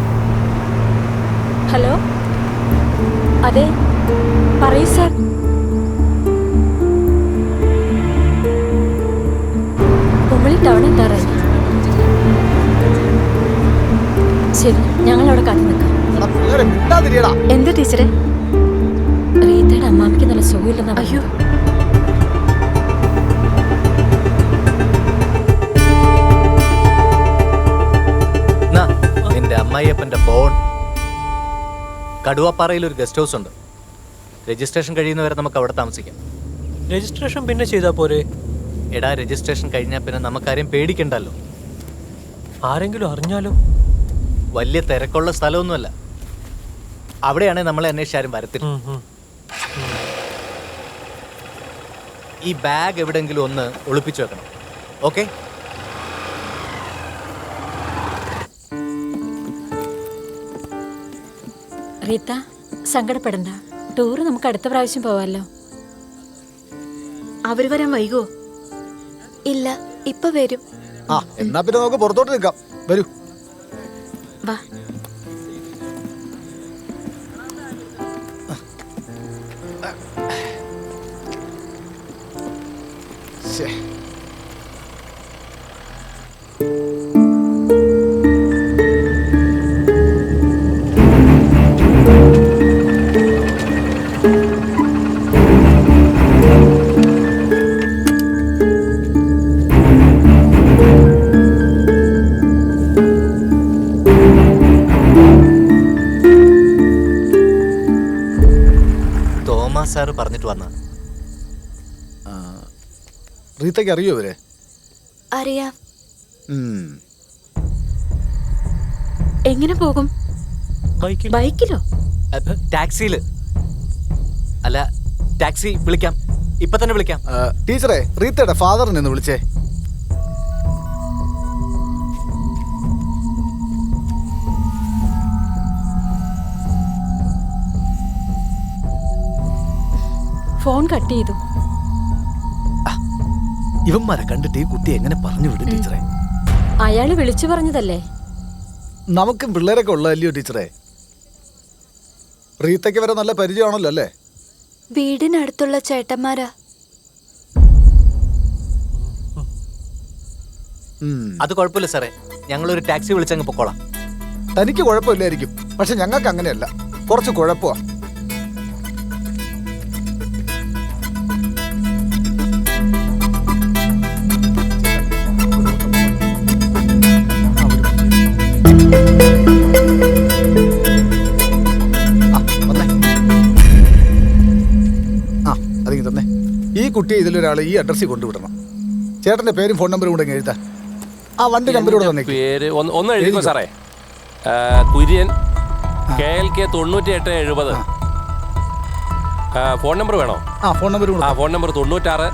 ഹലോ, അതെ പറയൂ സാർ. കുമളി ടൗൺ എത്താറായി. ശരി, ഞങ്ങൾ അവിടെ കാത്തു നിൽക്കാം. എന്താ ടീച്ചറെ? റീത്തയുടെ അമ്മാമിക്ക് നല്ല സുഖമില്ലെന്നാ. അയ്യോ, നിന്റെ അമ്മായിയപ്പന്റെ ഫോൺ. കടുവാപ്പാറയിൽ ഒരു ഗസ്റ്റ് ഹൗസ് ഉണ്ട്. രജിസ്ട്രേഷൻ കഴിയുന്നവരെ നമുക്ക് അവിടെ താമസിക്കാം. രജിസ്ട്രേഷൻ പിന്നെ ചെയ്താ പോരെ? എടാ, രജിസ്ട്രേഷൻ കഴിഞ്ഞാൽ പിന്നെ നമുക്കാരെയും പേടിക്കണ്ടല്ലോ. ആരെങ്കിലും അറിഞ്ഞാലോ? വലിയ തിരക്കുള്ള സ്ഥലമൊന്നുമല്ല. അവിടെയാണെങ്കിൽ നമ്മളെ അന്വേഷിച്ചാരും വരത്തില്ല. ഈ ബാഗ് എവിടെയെങ്കിലും ഒന്ന് ഒളിപ്പിച്ചു വെക്കണം. ഓക്കെ? റീത്ത, സങ്കടപ്പെടണ്ട. ടൂറ് നമുക്ക് അടുത്ത പ്രാവശ്യം പോവാല്ലോ. അവര് വരാൻ വൈകോ? ഇല്ല, ഇപ്പൊ വരും. എന്നാ പിന്നെ നമുക്ക് പുറത്തോട്ട് നിൽക്കാം. വരൂ. വാ. സാറ് പറഞ്ഞിട്ട് വന്ന. റീത്തയ്ക്ക് അറിയോ ഇവരെ? അറിയാം. എങ്ങനെ പോകും? ബൈക്കിലോ? ടാക്സിയില്. അല്ല, ടാക്സി വിളിക്കാം, ഇപ്പൊ തന്നെ വിളിക്കാം. ടീച്ചറെ, റീത്തയുടെ ഫാദറിനെ ഒന്ന് വിളിച്ചേ. ഫോൺ കട്ട് ചെയ്തു. ഇവന്മാരെ കണ്ടിട്ട് ഈ കുട്ടി എങ്ങനെ പറഞ്ഞു വിടും ടീച്ചറെ? അയാള് വിളിച്ചു പറഞ്ഞതല്ലേ. നമുക്കും പിള്ളേരൊക്കെ ഉള്ളതല്ലയോ ടീച്ചറെ? റീത്തയ്ക്ക് വരെ നല്ല പരിചയമാണല്ലോ അല്ലേ? വീടിനടുത്തുള്ള ചേട്ടന്മാരാ. അത് കുഴപ്പമില്ല സാറേ, ഞങ്ങളൊരു ടാക്സി വിളിച്ചങ്ങ് പൊക്കോളാം. തനിക്ക് കുഴപ്പമില്ലായിരിക്കും, പക്ഷെ ഞങ്ങൾക്ക് അങ്ങനെയല്ല, കുറച്ച് കുഴപ്പമാ. തന്നെ ഈ കുട്ടിയെ ഇതിലൊരാൾ ഈ അഡ്രസ്സിൽ കൊണ്ടുവിടണം. ചേട്ടന്റെ പേരും ഫോൺ നമ്പറും കൂടെ എഴുതാ. ആ വണ്ടി നമ്പറൂടെ തന്നെ പേര് ഒന്ന് എഴുതിക്കോ സാറേ. കുര്യൻ KLK 9870. ഫോൺ നമ്പർ വേണോ? Phone number 96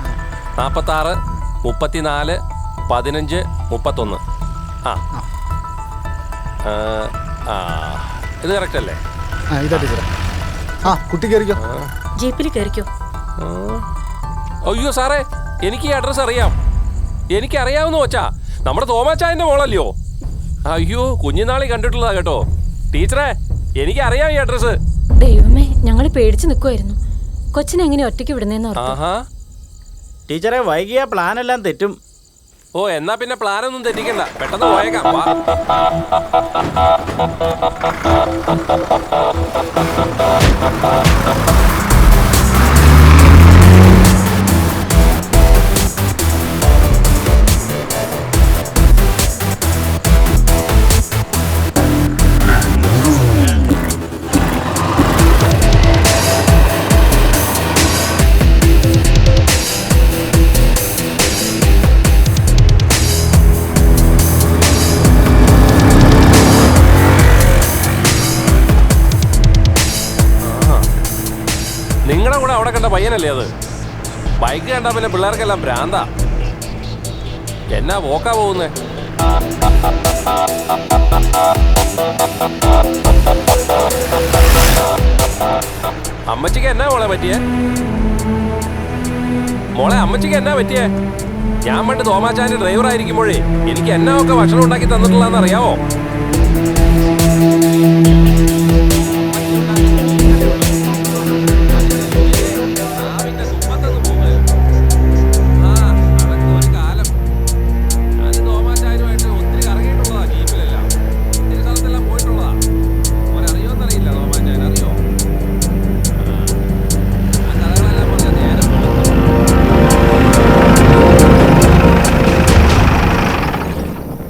46 34 15 31. ഇത് കറക്റ്റ് അല്ലേ? ഇതാ ടീച്ചറെ. കുട്ടി കയറിക്കോ. ജീപ്പിൽ കയറിക്കോ. അയ്യോ സാറേ, എനിക്ക് ഈ അഡ്രസ് അറിയാം. എനിക്ക് അറിയാവുന്ന വെച്ചാ നമ്മുടെ തോമാച്ചായന്റെ മോളല്ലയോ? അയ്യോ, കുഞ്ഞുനാളി കണ്ടിട്ടുള്ളതാ കേട്ടോ ടീച്ചറെ. എനിക്ക് അറിയാം ഈ അഡ്രസ്. ദൈവമേ, ഞങ്ങൾ പേടിച്ചു നിൽക്കുമായിരുന്നു. കൊച്ചിനെ എങ്ങനെ ഒറ്റയ്ക്ക് വിടുന്നേന്ന് ഓർത്തു. ടീച്ചറെ, വൈകിയ പ്ലാൻ എല്ലാം തെറ്റും. ഓ എന്നാ പിന്നെ പ്ലാനൊന്നും തെറ്റിക്കണ്ട, പെട്ടെന്ന് പോയേക്കാം. വാ. നിങ്ങളുടെ കൂടെ അവിടെ കണ്ട പയ്യനല്ലേ അത്? ബൈക്ക് കണ്ടാ പിന്നെ പിള്ളേർക്കെല്ലാം ഭ്രാന്താ. എന്നാ പോക്കാ പോകുന്നേ? അമ്മച്ചിക്ക് എന്നാ മോളെ പറ്റിയേ? മോളെ അമ്മച്ചിക്ക് എന്നാ പറ്റിയേ? ഞാൻ പണ്ട് തോമാച്ചാന്റെ ഡ്രൈവർ ആയിരിക്കുമ്പോഴേ എനിക്ക് എന്നാ ഒക്കെ ഭക്ഷണം ഉണ്ടാക്കി തന്നിട്ടുള്ളതെന്ന് അറിയാവോ?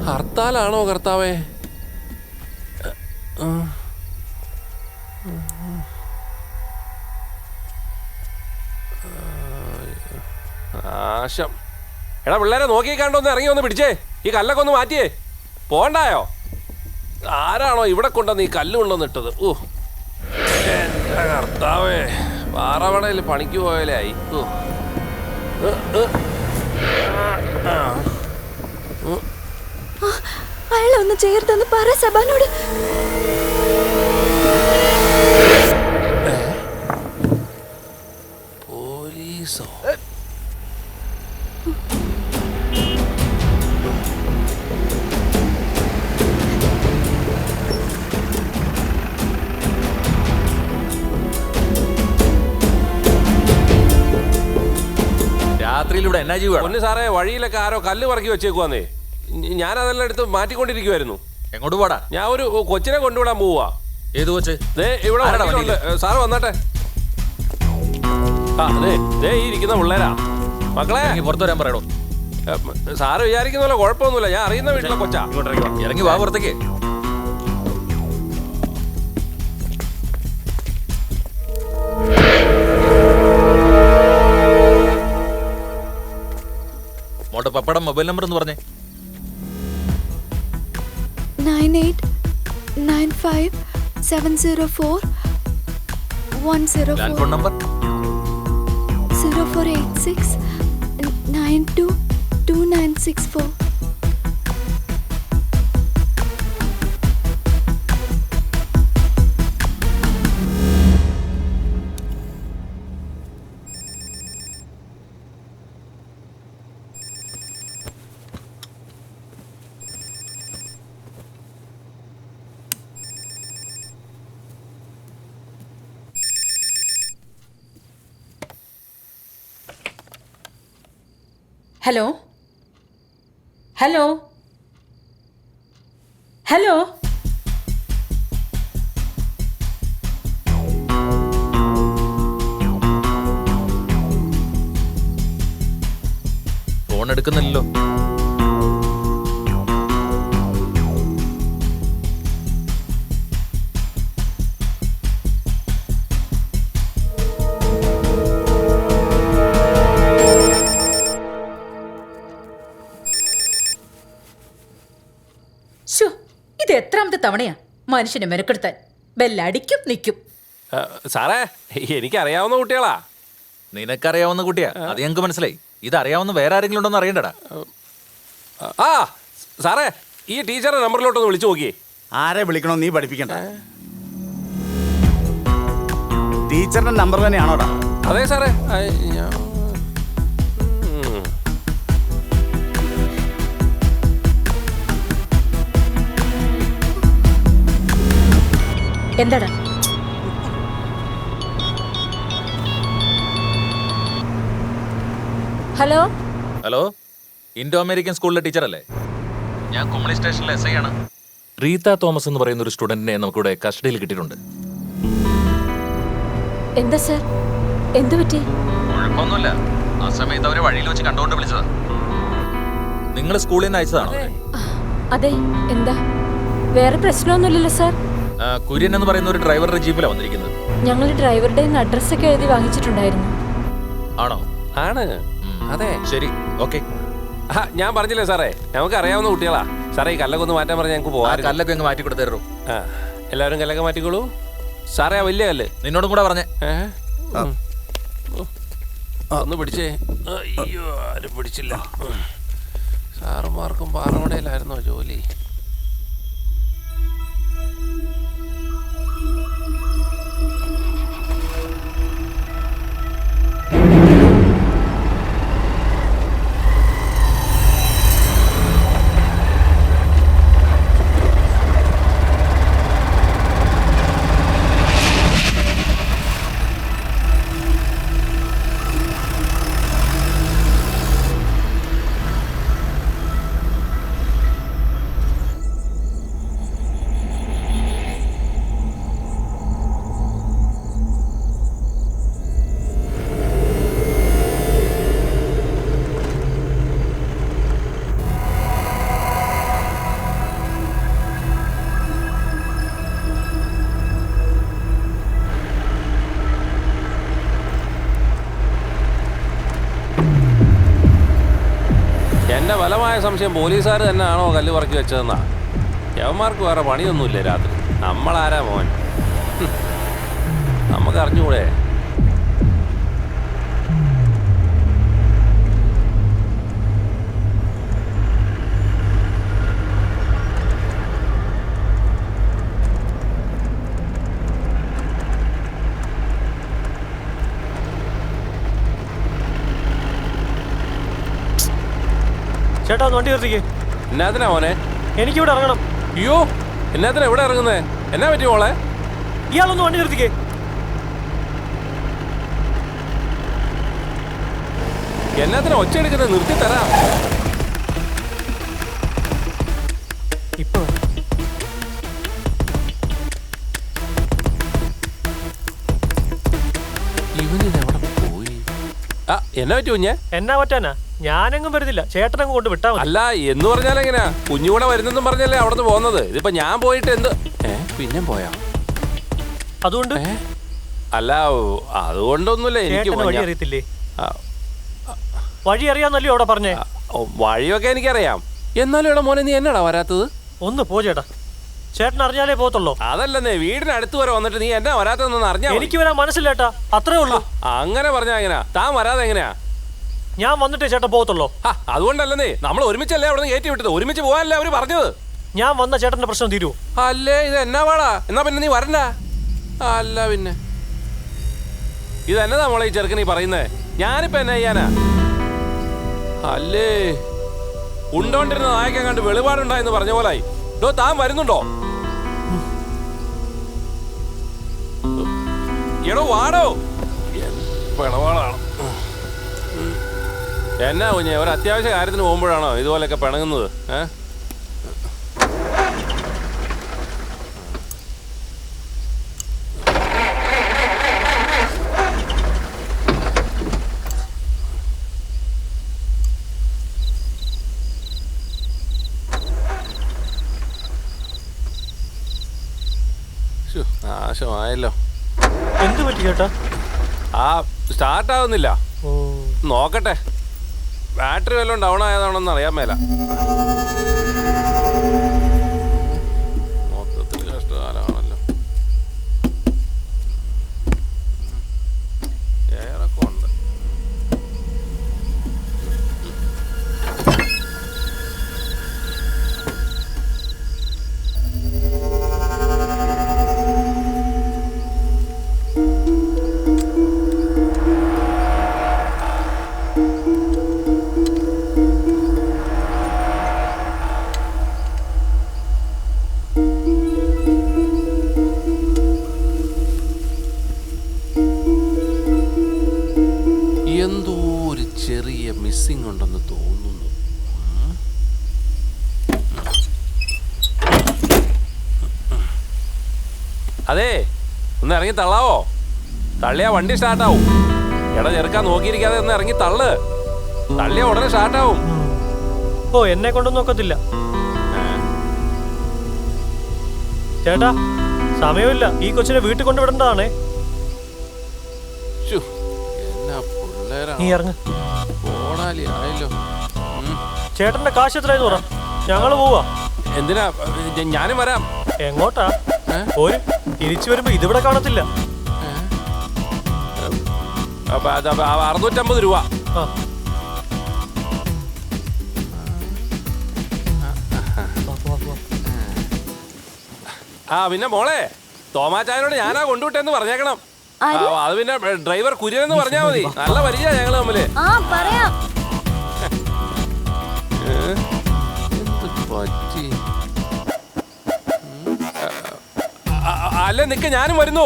ഹർത്താലാണോ കർത്താവേ? ആശം. എടാ പിള്ളേരെ നോക്കി കണ്ടൊന്ന് ഇറങ്ങി ഒന്ന് പിടിച്ചേ. ഈ കല്ലൊക്കെ ഒന്ന് മാറ്റിയേ. പോണ്ടായോ? ആരാണോ ഇവിടെ കൊണ്ടുവന്ന് ഈ കല്ല് കൊണ്ടുവന്നിട്ടത്? ഓ എന്റെ കർത്താവേ, പാറവടയിൽ പണിക്ക് പോയാലായി. അയാളെ ഒന്ന് ചേർത്തെന്ന് പറ സബാനോട്. പോലീസോ? രാത്രിയിലൂടെ എന്നാ ചെയ്യുക? ഒന്ന് സാറേ, വഴിയിലൊക്കെ ആരോ കല്ല് പറക്കി വെച്ചേക്കുവാന്നേ. ഞാൻ അതെല്ലാം എടുത്ത് മാറ്റിക്കൊണ്ടിരിക്കുവായിരുന്നു. എങ്ങോട്ട് പോടാ? ഞാൻ ഒരു കൊച്ചിനെ കൊണ്ടുവിടാൻ പോവാ. ഏത് കൊച്ച്? ഇവിടെ സാറ് വന്നാട്ടെ. ദേ ഈ ഇരിക്കുന്ന പിള്ളേരാ. മക്കളെ പുറത്തു വരാൻ പറയണോ? സാറ് വിചാരിക്കുന്ന കുഴപ്പമൊന്നുമില്ല, ഞാൻ അറിയുന്ന വീട്ടിലെ കൊച്ചാ. ഇറങ്ങി വാ പുറത്തേക്ക്. മോട്ടെ പപ്പയുടെ മൊബൈൽ നമ്പർ എന്ന് പറഞ്ഞേ. 9895704104. Land phone number 0486922964. Hello hello hello. Phone എടുക്കുന്നില്ലല്ലോ. ഇത് എത്രാമത്തെ തവണയാ മനുഷ്യനെ മെനക്കെടുത്താൻ? ബെല്ലടിക്കും നിൽക്കും. സാറേ, എനിക്കറിയാവുന്ന കുട്ടികളാ. നിനക്കറിയാവുന്ന കുട്ടിയാ, അത് ഞങ്ങൾക്ക് മനസ്സിലായി. ഇതറിയാവുന്ന വേറെ ആരെങ്കിലും ഉണ്ടോന്ന് അറിയണ്ടടാ. ആ സാറേ, ഈ ടീച്ചറുടെ നമ്പറിലോട്ടൊന്ന് വിളിച്ചു നോക്കിയേ. ആരെ വിളിക്കണോ നീ പഠിപ്പിക്കണ്ട. ടീച്ചറിന്റെ നമ്പർ തന്നെയാണോടാ? അതെ സാറേ. എന്താടാ? ഹലോ ഹലോ, ഇൻഡോ അമേരിക്കൻ സ്കൂളിലെ ടീച്ചറല്ലേ? ഞാൻ കുമളി സ്റ്റേഷനിലെ SI ആണ്. റീത്ത തോമസ് എന്ന് പറയുന്ന ഒരു സ്റ്റുഡന്റിനെ നമുക്കിവിടെ കസ്റ്റഡിയിൽ കിട്ടിയിട്ടുണ്ട്. എന്താ സർ, എന്തു പറ്റി? കുഴപ്പമൊന്നുമില്ല. ആ സമയത്ത് അവരെ വഴിയിൽ വെച്ച് കണ്ടുകൊണ്ട് വിളിച്ചതാ. നിങ്ങൾ സ്കൂളിൽ നിന്ന് അയച്ചതാണോ? അതെ. എന്താ, വേറെ പ്രശ്നമൊന്നുമില്ലല്ലോ സർ? കുര്യൻ എന്ന് പറയുന്ന ഒരു ഡ്രൈവറുടെ ജീപ്പിലാണ് വന്നിരിക്കുന്നത്. ഞങ്ങൾ ഡ്രൈവറുടെ അഡ്രസ്സൊക്കെ എഴുതി വാങ്ങിച്ചിട്ടുണ്ടായിരുന്നു. ആണോ? ആണ്. അതെ. ശരി, ഓക്കെ. ഞാൻ പറഞ്ഞില്ലേ സാറേ, നമുക്ക് അറിയാവുന്ന കുട്ടികളാ സാറേ. ഈ കല്ലൊക്കെ ഒന്ന് മാറ്റാൻ പറഞ്ഞാൽ ഞങ്ങൾക്ക് പോകാം. കല്ലൊക്കെ അങ്ങ് മാറ്റി കൊടുത്തരും. എല്ലാവരും കല്ലൊക്കെ മാറ്റിക്കോളൂ സാറേ. ആ വലിയ കല്ല് നിന്നോടും കൂടെ പറഞ്ഞേ. ഒന്ന് പിടിച്ചേ. അയ്യോ, ആരും പിടിച്ചില്ല. സാറുമാർക്കും പാറമടയിലായിരുന്നോ ജോലി? എൻ്റെ ബലമായ സംശയം പോലീസുകാർ തന്നെ ആണോ കല്ല് പറക്കി വെച്ചതെന്നാ. യവന്മാർക്ക് വേറെ പണിയൊന്നുമില്ല രാത്രി. നമ്മളാരാ മോൻ? നമുക്ക് അറിഞ്ഞുകൂടെ? ചേട്ടാ, വണ്ടി നിർത്തിക്കേ. എന്നാത്തിനാ മോനെ? എനിക്കിവിടെ ഇറങ്ങണം. അയ്യോ, എന്നാത്തിനാ ഇവിടെ ഇറങ്ങുന്നേ? എന്നാ പറ്റി മോളെ? ഇയാളൊന്ന് വണ്ടി നിർത്തിക്കേ. എന്നാത്തിനാ ഒച്ച എടുക്കുന്നത്? നിർത്തി തരാം. ഇപ്പൊ ഇവനിതെവിടെ പോയി? എന്നാ പറ്റി കുഞ്ഞെ? എന്നാ പറ്റാനാ? ഞാനെങ്ങും വരുന്നില്ല, ചേട്ടനങ്ങ് കൊണ്ട് വിട്ടാ മതി. അല്ല, എന്ന് പറഞ്ഞാലെങ്ങനെയാ? കുഞ്ഞുകൂടെ വരുന്നെന്നും പറഞ്ഞല്ലേ അവിടുന്ന് പോകുന്നത്. ഇതിപ്പോ ഞാൻ പോയിട്ട് എന്ത്? പിന്നെ പോയാ? അതുകൊണ്ട് അല്ല, അതുകൊണ്ടൊന്നുമില്ല. എനിക്ക് വഴി അറിയത്തില്ലേ? വഴി അറിയാന്നല്ലോ അവിടെ പറഞ്ഞേ. വഴിയൊക്കെ എനിക്കറിയാം. എന്നാലും എടാ മോനെ, നീ എന്നാടാ വരാത്തത്? ഒന്ന് പോ ചേട്ടാ, ചേട്ടൻ അറിഞ്ഞാലേ പോകത്തുള്ളൂ. അതല്ലെന്നേ, വീടിനടുത്ത് വരെ വന്നിട്ട് നീ എന്നാ വരാത്തതെന്ന് അറിഞ്ഞാ. എനിക്ക് വരാൻ മനസ്സില്ലേട്ടാ, അത്രേ ഉള്ളൂ. അങ്ങനെ പറഞ്ഞാ എങ്ങനെയാ? താൻ വരാതെ എങ്ങനെയാ? ഞാൻ വന്നിട്ടേ ചേട്ടൻ പോകത്തുള്ളൂ. അതുകൊണ്ടല്ലേ നമ്മൾ ഒരുമിച്ചല്ലേ അവിടെ നിന്ന് കയറ്റി വിട്ടത്? ഒരുമിച്ച് പോകാനല്ലേ അവര് പറഞ്ഞത്? ഞാൻ വന്ന ചേട്ടന്റെ പ്രശ്നം തീരൂ. അല്ലേ, ഇത് എന്നാ പാടാ? എന്നാ പിന്നെ നീ വരണ്ട. അല്ല പിന്നെ ഇതെന്നതാ മോളെ ഈ ചെറുക്കനീ പറയുന്നേ? ഞാനിപ്പോ എന്നാ ചെയ്യാനാ? അല്ലേ, ഉണ്ടോണ്ടിരുന്ന നായകൻ കണ്ട് വെളിപാടുണ്ടായെന്ന് പറഞ്ഞ പോലായി. താൻ വരുന്നുണ്ടോ? എടോ വാടോ. പിണവാളാണ്. എന്നാ കുഞ്ഞെ, ഒരു അത്യാവശ്യ കാര്യത്തിന് പോകുമ്പോഴാണോ ഇതുപോലെയൊക്കെ പിണങ്ങുന്നത്? നാശമായല്ലോ. എന്ത് പറ്റി ചേട്ടാ? സ്റ്റാർട്ട് ആവുന്നില്ല. നോക്കട്ടെ, ബാറ്ററി വല്ലതും ഡൗൺ ആയതാണോന്ന് അറിയാൻ മേല. മൊത്തത്തിൽ കഷ്ടകാലമാണല്ലോ. ഏറെക്കെ ഉണ്ട്. അതെ, ഒന്ന് ഇറങ്ങി തള്ളാവോ? തള്ളിയാ വണ്ടി സ്റ്റാർട്ടാവും. എടാ ചെറുക്കാൻ നോക്കിയിരിക്കാതെ ഒന്ന് ഇറങ്ങി തള്ളു. തള്ളിയാ ഉടനെ സ്റ്റാർട്ടാവും. ഓ, എന്നെ കൊണ്ടൊന്നും നോക്കത്തില്ല ചേട്ടാ. സമയമില്ല, ഈ കൊച്ചിനെ വീട്ടിൽ കൊണ്ടുവിടേണ്ടതാണേ. നീ ഇറങ്ങ്. ചേട്ടന്റെ കാശ് എത്രയായി പറ, ഞങ്ങള് പോവാ. എന്തിനാ? ഞാനും വരാം. എങ്ങോട്ടാ? ഒരു തിരിച്ചു വരുമ്പോ ഇതിവിടെ കാണത്തില്ല. 650 രൂപ. ആ പിന്നെ മോളെ, തോമാച്ചായനോട് ഞാനാ കൊണ്ടുവിട്ടെന്ന് പറഞ്ഞേക്കണം. അത് പിന്നെ ഡ്രൈവർ കുര്യൻ എന്ന് പറഞ്ഞാ മതി. നല്ല പരിചയ ഞങ്ങള് തമ്മില്. അല്ല നിക്ക്, ഞാനും വരുന്നു.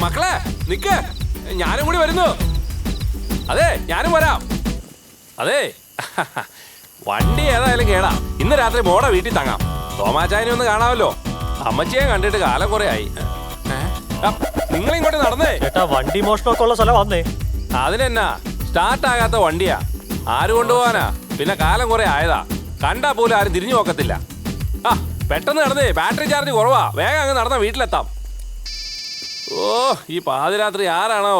മക്കളെ നിക്ക്, ഞാനും കൂടി വരുന്നു. അതെ, ഞാനും വരാം. അതെ, വണ്ടി ഏതായാലും കേടാ. ഇന്ന് രാത്രി മോടെ വീട്ടിൽ തങ്ങാം. തോമാച്ചായനെ ഒന്ന് കാണാമല്ലോ. അമ്മച്ചിയെ കണ്ടിട്ട് കാലം കുറെ ആയി. നിങ്ങൾ ഇങ്ങോട്ട് നടന്നേ. വണ്ടി മോഷണമൊക്കെ ഉള്ള സ്ഥലം വന്നേ. അതിനെന്നാ, സ്റ്റാർട്ട് ആകാത്ത വണ്ടിയാ. ആര് കൊണ്ടുപോവാനാ? പിന്നെ കാലം കുറെ ആയതാ. കണ്ടാ പോലും ആരും തിരിഞ്ഞു നോക്കത്തില്ല. ആ പെട്ടെന്ന് നടന്നേ, ബാറ്ററി ചാർജ് കുറവാ. വേഗം അങ്ങ് നടന്ന വീട്ടിലെത്താം. ഓ, ഈ പാതിരാത്രി ആരാണോ?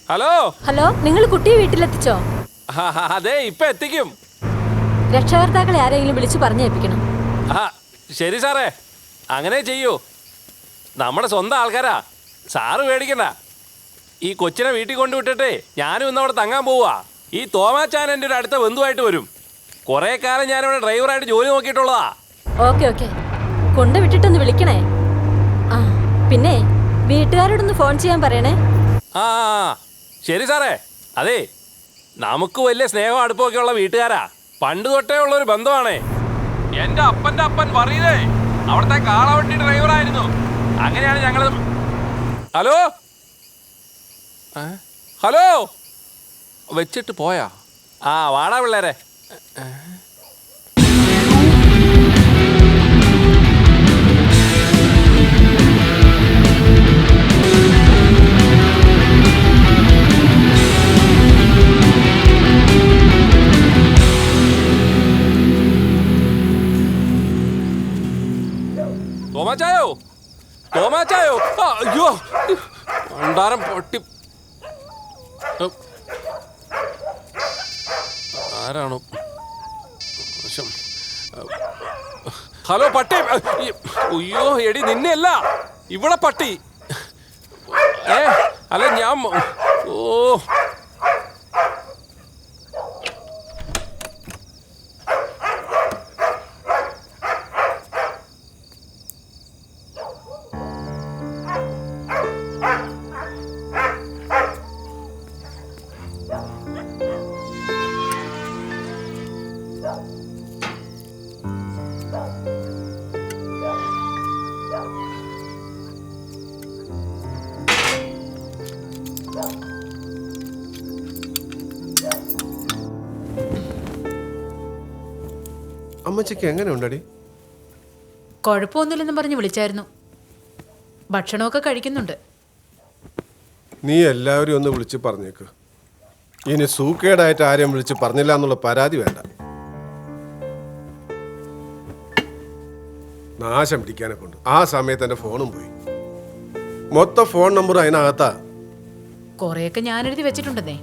ഹലോ ഹലോ, നിങ്ങൾ കുട്ടിയെ വീട്ടിലെത്തിച്ചോ? അതെ, ഇപ്പൊ എത്തിക്കും. രക്ഷകർത്താക്കളെ ആരെങ്കിലും വിളിച്ചു പറഞ്ഞേൽപ്പിക്കണം. ശരി സാറേ, അങ്ങനെ ചെയ്യൂ. നമ്മുടെ സ്വന്തം ആൾക്കാരാ, സാറ് പേടിക്കണ്ട. ഈ കൊച്ചിനെ വീട്ടിൽ കൊണ്ടുവിട്ടിട്ടേ ഞാനും ഇന്ന് അവിടെ തങ്ങാൻ പോവാ. ഈ തോമാച്ചാൻ എൻ്റെ ഒരു അടുത്ത ബന്ധുവായിട്ട് വരും. കുറെ കാലം ഞാനിവിടെ ഡ്രൈവറായിട്ട് ജോലി നോക്കിയിട്ടുള്ളതാ. ഓക്കെ ഓക്കെ, കൊണ്ടുവിട്ടിട്ടൊന്ന് വിളിക്കണേ. ആ പിന്നെ വീട്ടുകാരോടൊന്ന് ഫോൺ ചെയ്യാൻ പറയണേ. ആ ശരി സാറേ. അതെ, നമുക്ക് വലിയ സ്നേഹം അടുപ്പമൊക്കെ ഉള്ള വീട്ടുകാരാ. പണ്ട് തൊട്ടേ ഉള്ള ഒരു ബന്ധമാണേ. എന്റെ അപ്പന്റെ അപ്പൻ പറയതേ അവിടുത്തെ കാളവണ്ടി ഡ്രൈവറായിരുന്നു. അങ്ങനെയാണ് ഞങ്ങൾ. ഹലോ ഹലോ, വെച്ചിട്ട് പോയാ? ആ വാടാ പിള്ളേരെ. തോമാച്ചായോ, തോമാച്ചായോ. അയ്യോ, ഭണ്ഡാരം പൊട്ടി. ആരാണോ? ഹലോ പട്ടി. അയ്യോ എടി, നിന്നെയല്ല ഇവിടെ പട്ടി. അല്ല ഞാൻ. ഓ അമ്മച്ചിക്ക് എങ്ങനെ ഉണ്ടടി? കുഴപ്പമൊന്നുമില്ലെന്ന് പറഞ്ഞ് വിളിച്ചായിരുന്നു. ഭക്ഷണമൊക്കെ കഴിക്കുന്നുണ്ട്. നീ എല്ലാവരും ഒന്ന് വിളിച്ച് പറഞ്ഞേക്ക്. ഇനി സൂക്കേടായിട്ട് ആരെയും വിളിച്ച് പറഞ്ഞില്ല എന്നുള്ള പരാതി വേണ്ട. നാശം പിടിക്കാനെ കൊണ്ട് ആ സമയത്ത് എൻ്റെ ഫോണും പോയി. മൊത്തം ഫോൺ നമ്പർ അതിനകത്താ. കൊറേയൊക്കെ ഞാൻ എഴുതി വെച്ചിട്ടുണ്ടെന്നേ.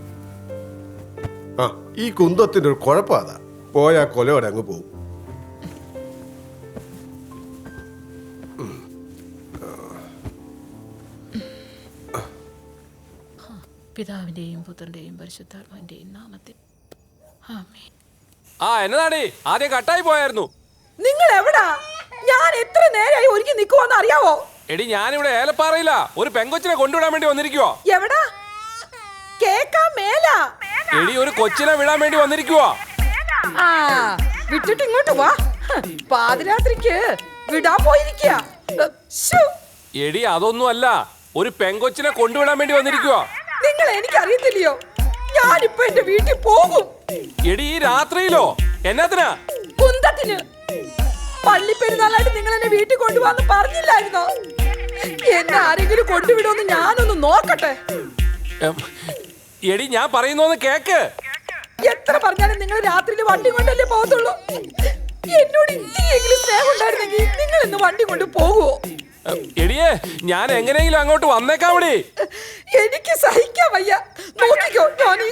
ആ ഈ കുന്തത്തിന്റെ ഒരു കുഴപ്പം അതാ, പോയാ കൊലയോടെ അങ്ങ് പോകും. പിതാവിന്റെയും പുത്രന്റെയും പരിശുദ്ധാത്മാവിന്റെയും നാമത്തിൽ ആമേൻ. എന്നതാടി ആദ്യം കട്ടായി പോയായിരുന്നു. നിങ്ങൾ എവിടാ? ഞാൻ എത്ര നേരമായി ഒരുങ്ങി നിൽക്കുവാന്ന് അറിയാവോ? എടി, ഞാനിവിടെ ഏലപ്പാറയില്ല. ഒരു പെങ്കൊച്ചിനെ കൊണ്ടുവിടാൻ വേണ്ടി വന്നിരിക്കുവോ? എവിടാ? കേക്കാൻ മേല. എടി, ഒരു കൊച്ചിനെ വിടാൻ വേണ്ടി വന്നിരിക്കുവോ? ആ വിട്ടിട്ട് ഇങ്ങോട്ട് വാ. പാതിരാത്രിക്ക് വിടാൻ പോയിരിക്കുക. എടി, അതൊന്നും അല്ല. ഒരു പെങ്കൊച്ചിനെ കൊണ്ടുവിടാൻ വേണ്ടി വന്നിരിക്കുവോ? നിങ്ങൾ എനിക്കറിയത്തില്ലയോ? ഞാനിപ്പോ എന്റെ വീട്ടിൽ പോകും. എടി, ഈ രാത്രിയിലോ? എന്നാത്തിനാ? കുന്തത്തിന്. പള്ളിപ്പെരുന്നാളായിട്ട് നിങ്ങൾ എന്നെ വീട്ടിൽ കൊണ്ടുപോകാന്ന് പറഞ്ഞില്ലായിരുന്നോ? എന്നെ ആരെങ്കിലും കൊണ്ടുവിടുമെന്ന് ഞാനൊന്ന് നോക്കട്ടെ. എടി ഞാൻ പറയുന്നോന്ന് കേക്ക്. എത്ര പറഞ്ഞാലും നിങ്ങൾ രാത്രിയിൽ വണ്ടി കൊണ്ടല്ലേ പോകത്തുള്ളൂ. എന്നോട് ഇനിയെങ്കിലും സ്നേഹം ഉണ്ടായിരുന്നെങ്കിൽ നിങ്ങൾ ഇന്ന് വണ്ടി കൊണ്ട് പോകുവോ? എടിയേ ഞാൻ എങ്ങനെയെങ്കിലും അങ്ങോട്ട് വന്നേക്കാവടി. എനിക്ക് സഹിക്കാൻ വയ്യ. നോക്കിക്കോ, ഞാൻ ഈ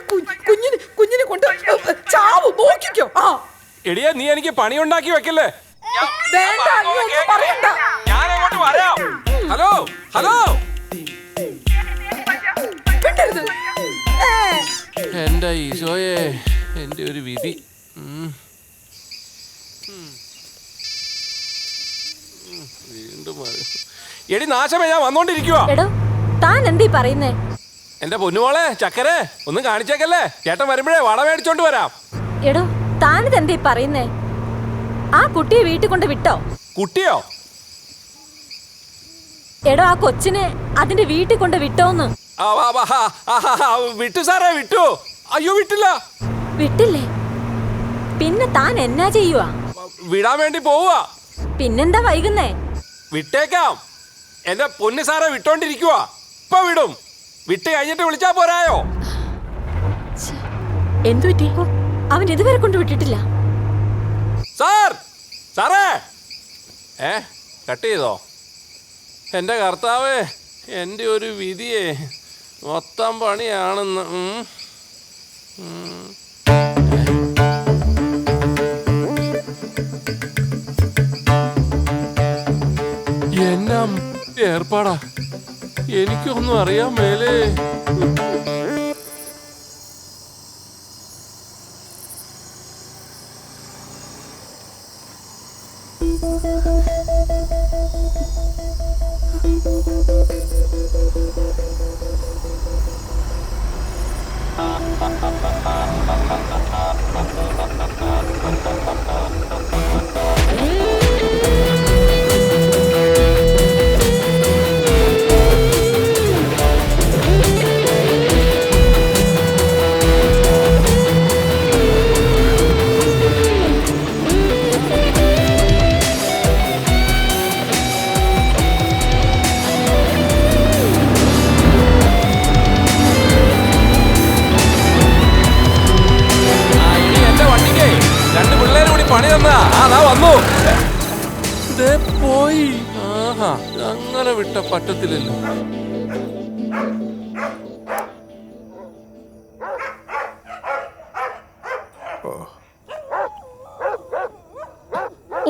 കുഞ്ഞിനെ കൊണ്ട് ചാവും. നോക്കിക്കോ. എടിയേ നീ എനിക്ക് പണി ഉണ്ടാക്കി വെക്കല്ലേ. വേണ്ട, നീ ഒന്നും പറയണ്ട. ഞാൻ അങ്ങോട്ട് വരാം. Hello hello. വിടരുത്. എന്റെ ഈശോയെ, എന്റെ ഒരു വിധി. വീണ്ടും എടി നാശമേ, ഞാൻ വന്നോണ്ടിരിക്കുവാ. താൻ എന്തീ പറയുന്നേ? എന്റെ പൊന്നുമോളെ ചക്കരെ ഒന്നും കാണിച്ചേക്കല്ലേ. ചേട്ടൻ വരുമ്പോഴേ വട മേടിച്ചോണ്ട് വരാം. എടോ, താനിത് എന്തീ പറയുന്നേ? ആ കുട്ടിയെ വീട്ടിൽ കൊണ്ട് വിട്ടോ? കുട്ടിയോ? എടോ, ആ കൊച്ചിനെ അതിന്റെ വീട്ടിൽ കൊണ്ട് വിട്ടോന്ന്. വിട്ടു സാറേ, വിട്ടു. അയ്യോ വിട്ടില്ല. വിട്ടില്ലേ? പിന്നെ താൻ എന്നാ ചെയ്യുവാ? വിടാൻ വേണ്ടി പോവുക. പിന്നെന്താ വൈകുന്നേ? വിട്ടേക്കാം. എന്റെ പൊന്നു സാറേ വിട്ടോണ്ടിരിക്കുവാ. ഇപ്പൊ വിടും. വിട്ട് കഴിഞ്ഞിട്ട് വിളിച്ചാ പോരായോ? എന്തു പറ്റി? അവൻ ഇതുവരെ കൊണ്ട് വിട്ടിട്ടില്ല. സാർ, സാറേ. കട്ട് ചെയ്തോ? എന്റെ കർത്താവേ, എന്റെ ഒരു വിധിയെ മൊത്തം പണിയാണെന്ന്. എന്നാ ഏർപ്പാടാ, എനിക്കൊന്നും അറിയാൻ മേലേ. പണി തന്നാ അതാ വന്നു. പോയി. ആഹാ, അങ്ങനെ വിട്ട പറ്റത്തില്ലല്ലോ.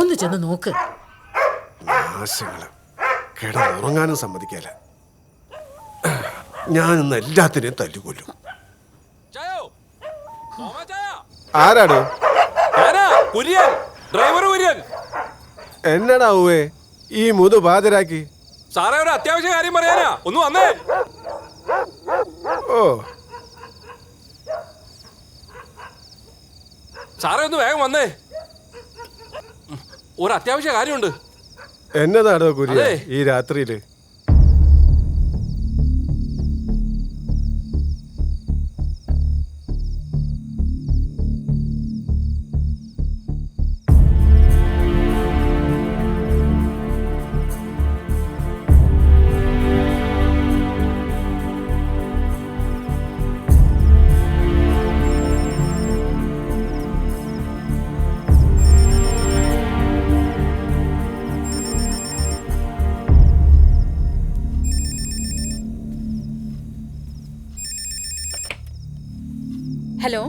ഒന്ന് ചെന്ന് നോക്ക്. കിടന്നുറങ്ങാനും സമ്മതിക്കല. ഞാനിന്ന് എല്ലാത്തിനെയും തല്ലുകൊല്ലും. ആരാടോ? എന്നടാവേ ഈ മുതു ബാധരാക്കി? സാറേ, ഒരു അത്യാവശ്യ കാര്യം പറയാനാ. ഒന്ന് വന്നേ. ഓ സാറേ, ഒന്ന് വേഗം വന്നേ. ഒരു അത്യാവശ്യ കാര്യമുണ്ട്. എന്നതാടോ കുര്യ ഈ രാത്രിയില്? ഹലോ,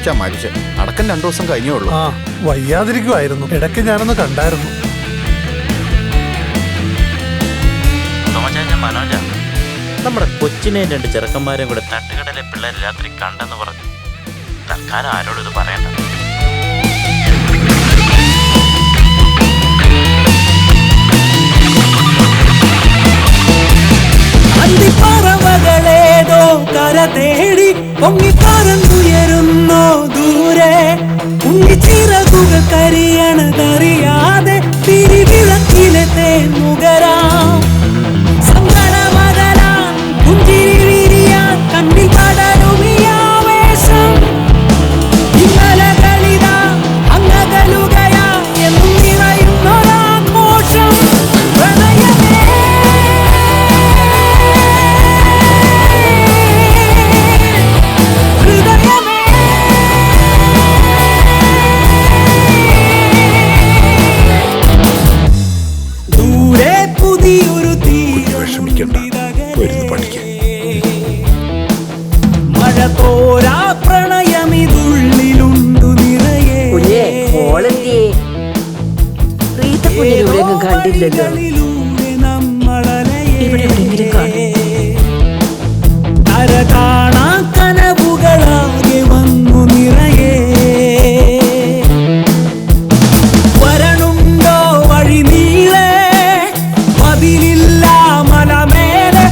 വെച്ചാ മരിച്ചേ. അടക്കം 2 ദിവസം കഴിഞ്ഞേ ഉള്ളൂ. ആ വയ്യാതിരിക്കുമായിരുന്നു. ഇടയ്ക്ക് ഞാനൊന്ന് കണ്ടായിരുന്നു. നമ്മുടെ കൊച്ചിനെയും 2 ചെറുക്കന്മാരെയും കൂടെ തട്ടുകടലെ പിള്ളേർ രാത്രി കണ്ടെന്ന് പറഞ്ഞു. തൽക്കാലം ആരോടും ഇത് പറയണ്ട. പറവകളേതോ കര തേടി പൊങ്ങി പറന്നുയരുന്നോ ദൂരെ. ഉണ്ണിച്ചിറകുകൾ കരിയണതറിയാതെ തിരിവിളക്കിലെ തേന്നുകരാം. സങ്കടമകലാൻ പുഞ്ചിരി വിരിയാൻ കണ്ണിൽ പടരുമിയാവേശം. ഇന്നലകളിതാ അങ്ങകലുകയാ എന്നും നിറയുന്നൊരാഘോഷം. പ്രണയമേ മഴ തോരാ പ്രണയമിതുള്ളിലുണ്ടു നിറയെ. കണ്ടില്ലല്ലോ. കര കാണാ കനവുകളാകെ വന്നു നിറയെ. വരണുണ്ടോ വഴി നീളെ പതിലില്ല മലമേലെ.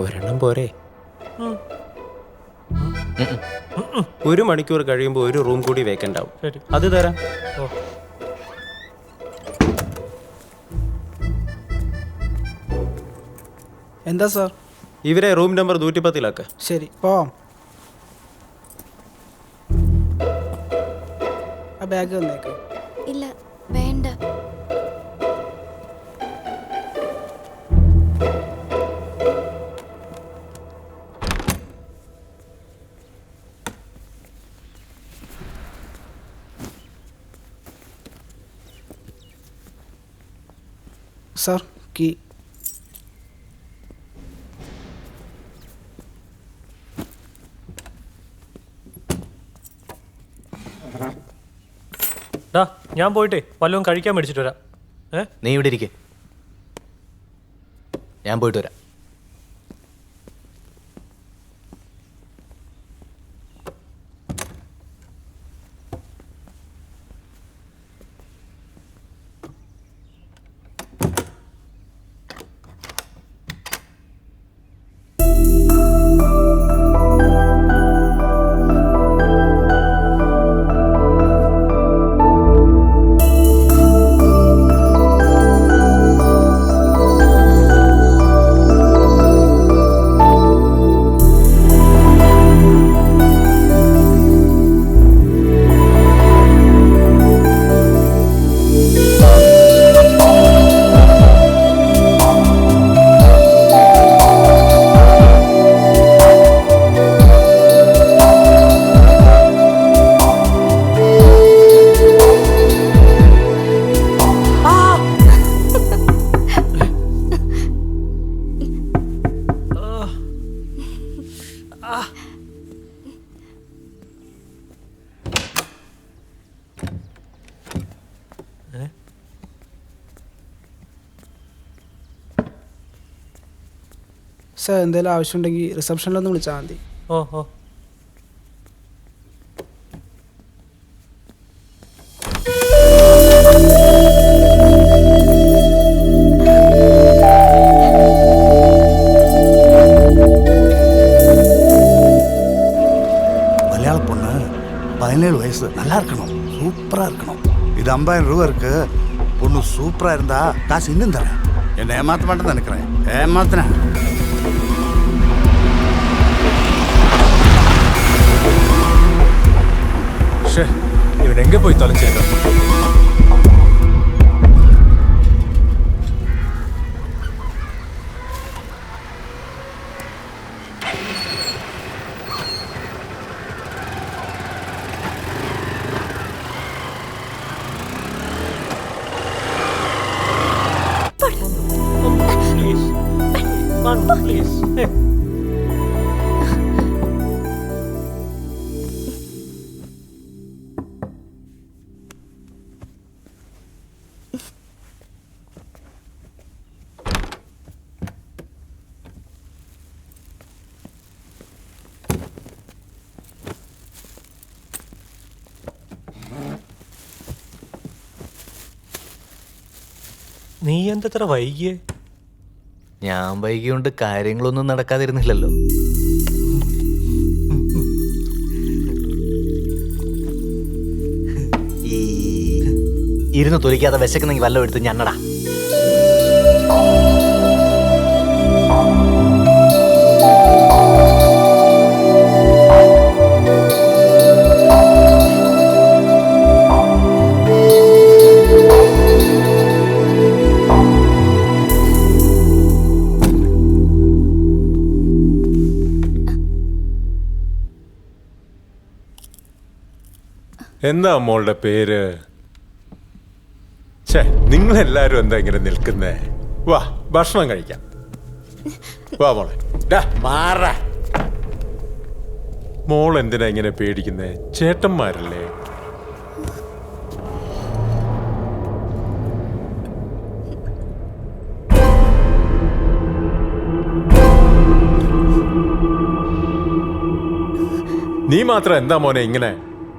ഒരെണ്ണം പോരെ? 1 മണിക്കൂർ കഴിയുമ്പോൾ 1 റൂം കൂടി വേക്കൻ്റ് ആവും. അത് തരാം. എന്താ സാർ? ഇവരെ റൂം നമ്പർ 110 ശരി പോവാം. ആ ബാഗ് വന്നേക്ക്. ഇല്ല വേണ്ട. Sir key. ഞാൻ പോയിട്ടേ വല്ലതും കഴിക്കാൻ മേടിച്ചിട്ട് വരാം. നീ ഇവിടെ ഇരിക്കേ, ഞാൻ പോയിട്ട് വരാം. സാർ എന്തെങ്കിലും ആവശ്യമുണ്ടെങ്കിൽ റിസപ്ഷനിലൊന്ന് വിളിച്ചാൽ മതി. ഓ ഓ மலையாள பொண்ணு 17 வயசு, நல்லா இருக்கணும், சூப்பரா இருக்கணும். இது 50,000 ரூபா இருக்கு. பொண்ணு சூப்பரா இருந்தா காசு இன்னும் தரேன். என்ன ஏமாத்த மாட்டேன்னு நினைக்கிறேன். ഏമാത്തിനാ ഇവനെങ്ക പോയി തൊലച്ചേക്കാം. നീ എന്തത്ര വൈകിയേ? ഞാൻ വൈകിയോണ്ട് കാര്യങ്ങളൊന്നും നടക്കാതിരുന്നില്ലല്ലോ. ഇരുന്ന് തൊലിക്കാതെ വിശക്കുന്നെങ്കിൽ വല്ലതും എടുത്ത് ഞണ്ണടാ. എന്താ മോളുടെ പേര്? ഛേ, നിങ്ങളെല്ലാരും എന്താ ഇങ്ങനെ നിൽക്കുന്നേ? വാ, ഭക്ഷണം കഴിക്കാം. വാ മോളെ. മാറ. മോൾ എന്തിനാ ഇങ്ങനെ പേടിക്കുന്നേ? ചേട്ടന്മാരല്ലേ? നീ മാത്രം എന്താ മോനെ ഇങ്ങനെ?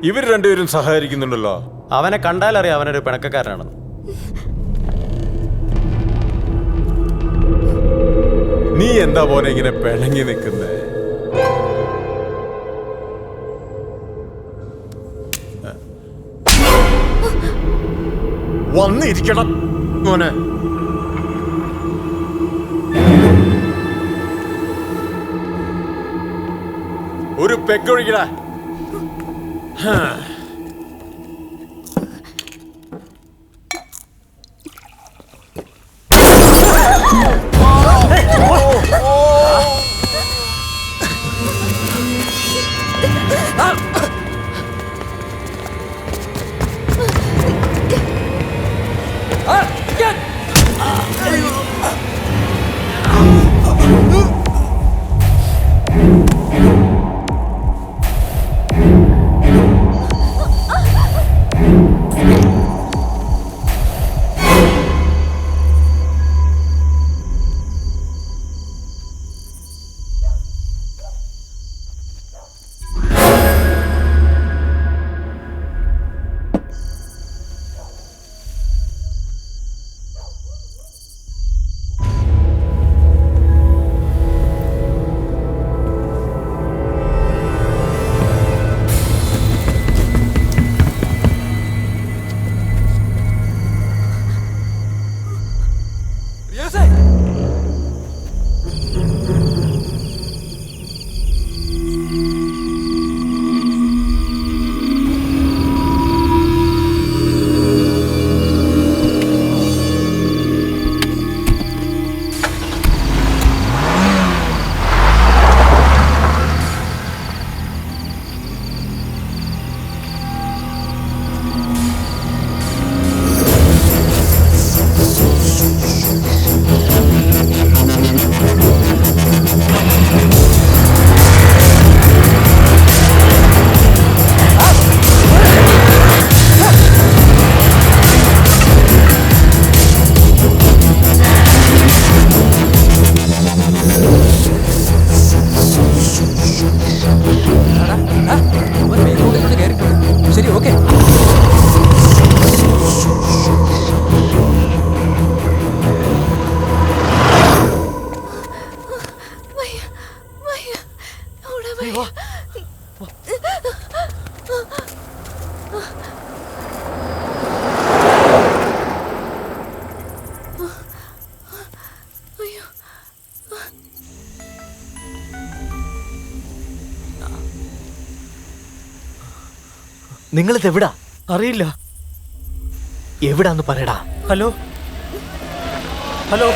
ഇവർ രണ്ടുപേരും സഹകരിക്കുന്നുണ്ടല്ലോ. അവനെ കണ്ടാലറിയാം അവനൊരു പിണക്കക്കാരനാണെന്ന്. നീ എന്താ മോനെ ഇങ്ങനെ പിണങ്ങി നിൽക്കുന്നേ? വന്നിരിക്കണം മോനെ. ഒരു പെക്കൊഴിക്കടാ. ശരി, ഓക്കെ. നിങ്ങളിത് എവിടാ? അറിയില്ല. എവിടാന്ന് പറയടാ. ഹലോ ഹലോ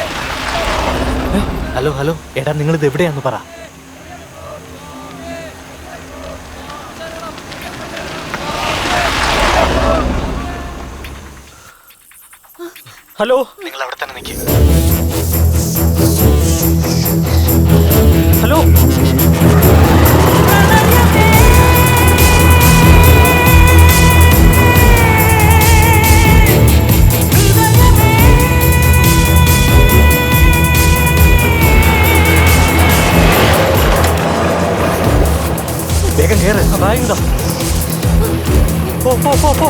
ഹലോ ഹലോ എടാ, നിങ്ങളിത് എവിടെയാന്ന് പറ. ഹലോ, നിങ്ങൾ അവിടെ തന്നെ നിൽക്കും. ഹലോ വേഗം കേറ്. ബാഗിതാ. പോ പോ പോ പോ.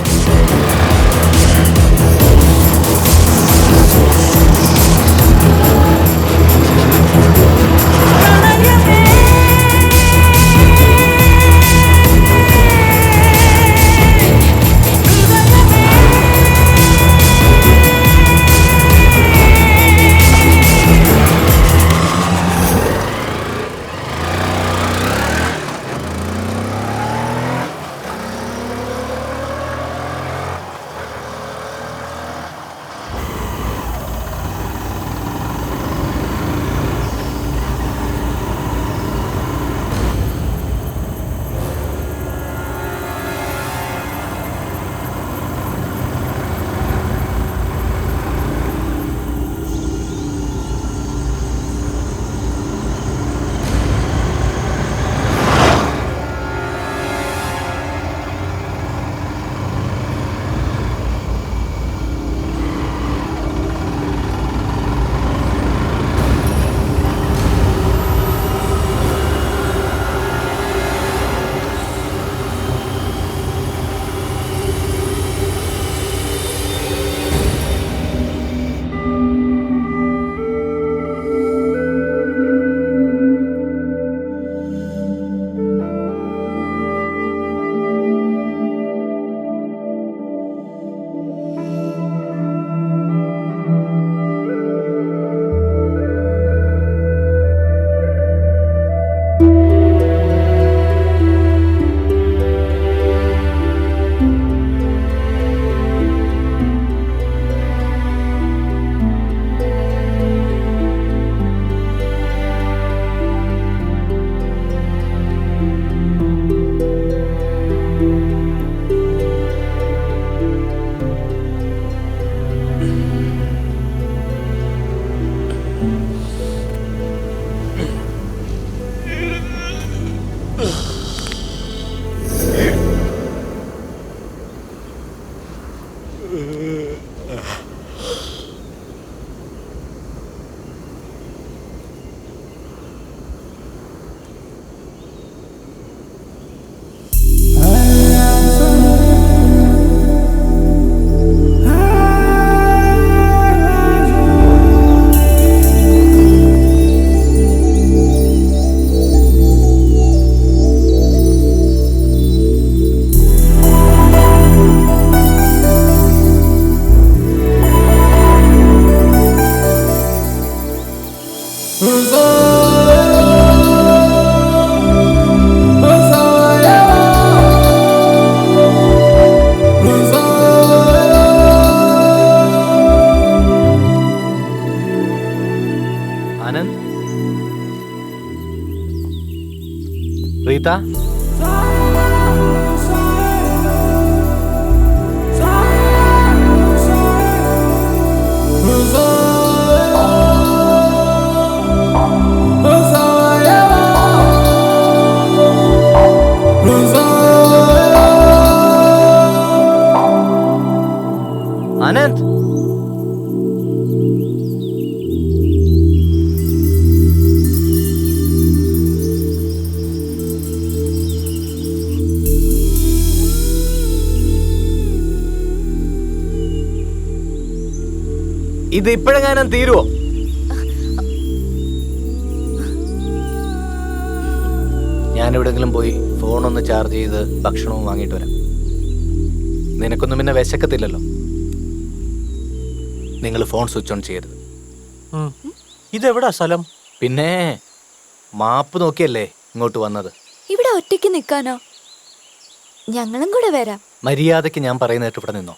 ആനന്ദ്, റീത്ത, ആനന്ദ്, ഇത് ഇപ്പോഴെങ്ങാനും തീരുവോ? ഞാൻ എവിടെങ്കിലും പോയി ഫോണൊന്ന് ചാർജ് ചെയ്ത് ഭക്ഷണവും വാങ്ങിയിട്ട് വരാം. നിനക്കൊന്നും പിന്നെ വിശക്കത്തില്ലല്ലോ. നിങ്ങൾ ഫോൺ സ്വിച്ച് ഓൺ ചെയ്യരുത്. ഇതെവിടാ സ്ഥലം? പിന്നെ മാപ്പ് നോക്കിയല്ലേ ഇങ്ങോട്ട് വന്നത്. ഇവിടെ ഒറ്റയ്ക്ക് നിൽക്കാനോ? ഞങ്ങളും കൂടെ വരാം. മര്യാദയ്ക്ക് ഞാൻ പറയുന്നതായിട്ട് ഇവിടെ നിന്നോ.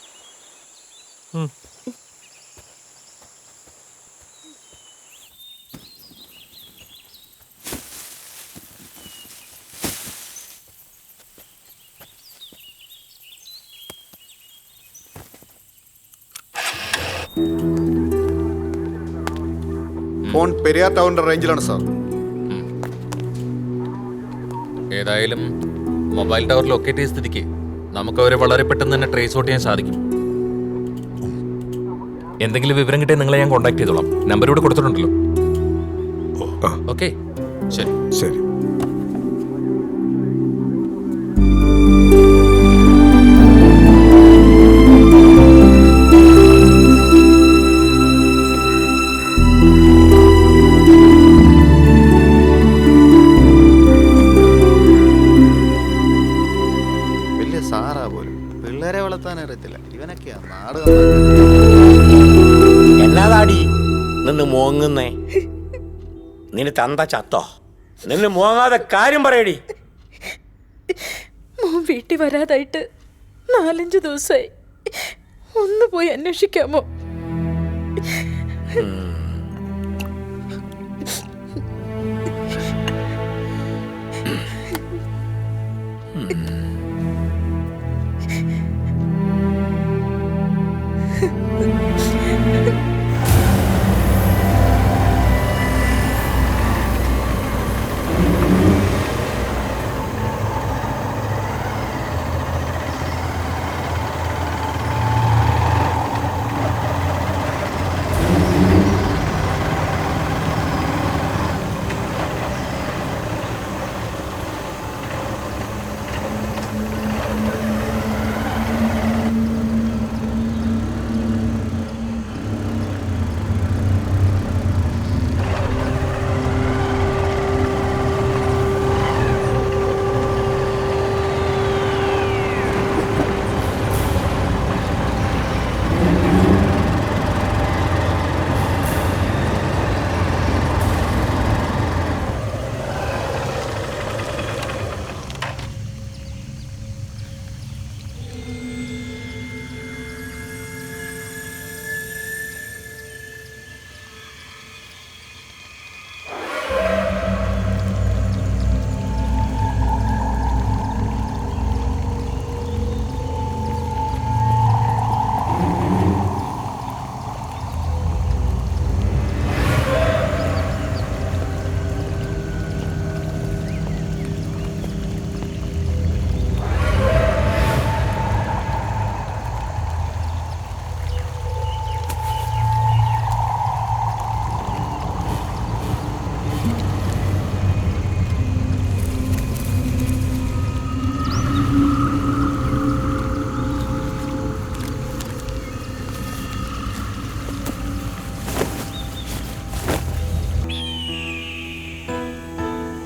ഫോൺ പെരിയാർ ടൗണിന്റെ റേഞ്ചിലാണ് സാർ. ഏതായാലും മൊബൈൽ ടവർ ലൊക്കേറ്റ് ചെയ്ത സ്ഥിതിക്ക് നമുക്ക് അവരെ വളരെ പെട്ടെന്ന് തന്നെ ട്രേസ് ഔട്ട് ചെയ്യാൻ സാധിക്കും. എന്തെങ്കിലും വിവരം കിട്ടിയാൽ നിങ്ങളെ ഞാൻ കോൺടാക്ട് ചെയ്തോളാം. നമ്പർ ഇവിടെ കൊടുത്തിട്ടുണ്ടല്ലോ. ഓക്കെ, ശരി ശരി. സാറാ പോലും പിള്ളേരെ വളർത്താൻ അറിയത്തില്ല. ഇവനൊക്കെയാ നാട്. എന്നാതാടി നിന്ന് മോങ്ങുന്നേ? നിന് തന്ത ചത്തോ? നിന്ന് മോങ്ങാതെ കാര്യം പറയടി. മോൻ വീട്ടിൽ വരാതായിട്ട് 4-5 ദിവസമായി. ഒന്ന് പോയി അന്വേഷിക്കാമോ?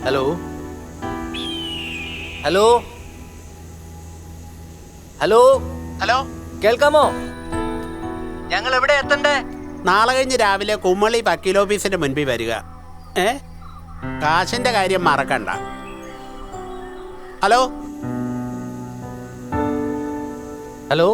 ഹലോ ഹലോ ഹലോ ഹലോ, കേൾക്കാമോ? ഞങ്ങൾ എവിടെ എത്തണ്ടേ? നാളെ കഴിഞ്ഞ് രാവിലെ കുമ്മളി വക്കീൽ ഓഫീസിന്റെ മുൻപിൽ വരിക. കാശിന്റെ കാര്യം മറക്കണ്ട. Hello hello.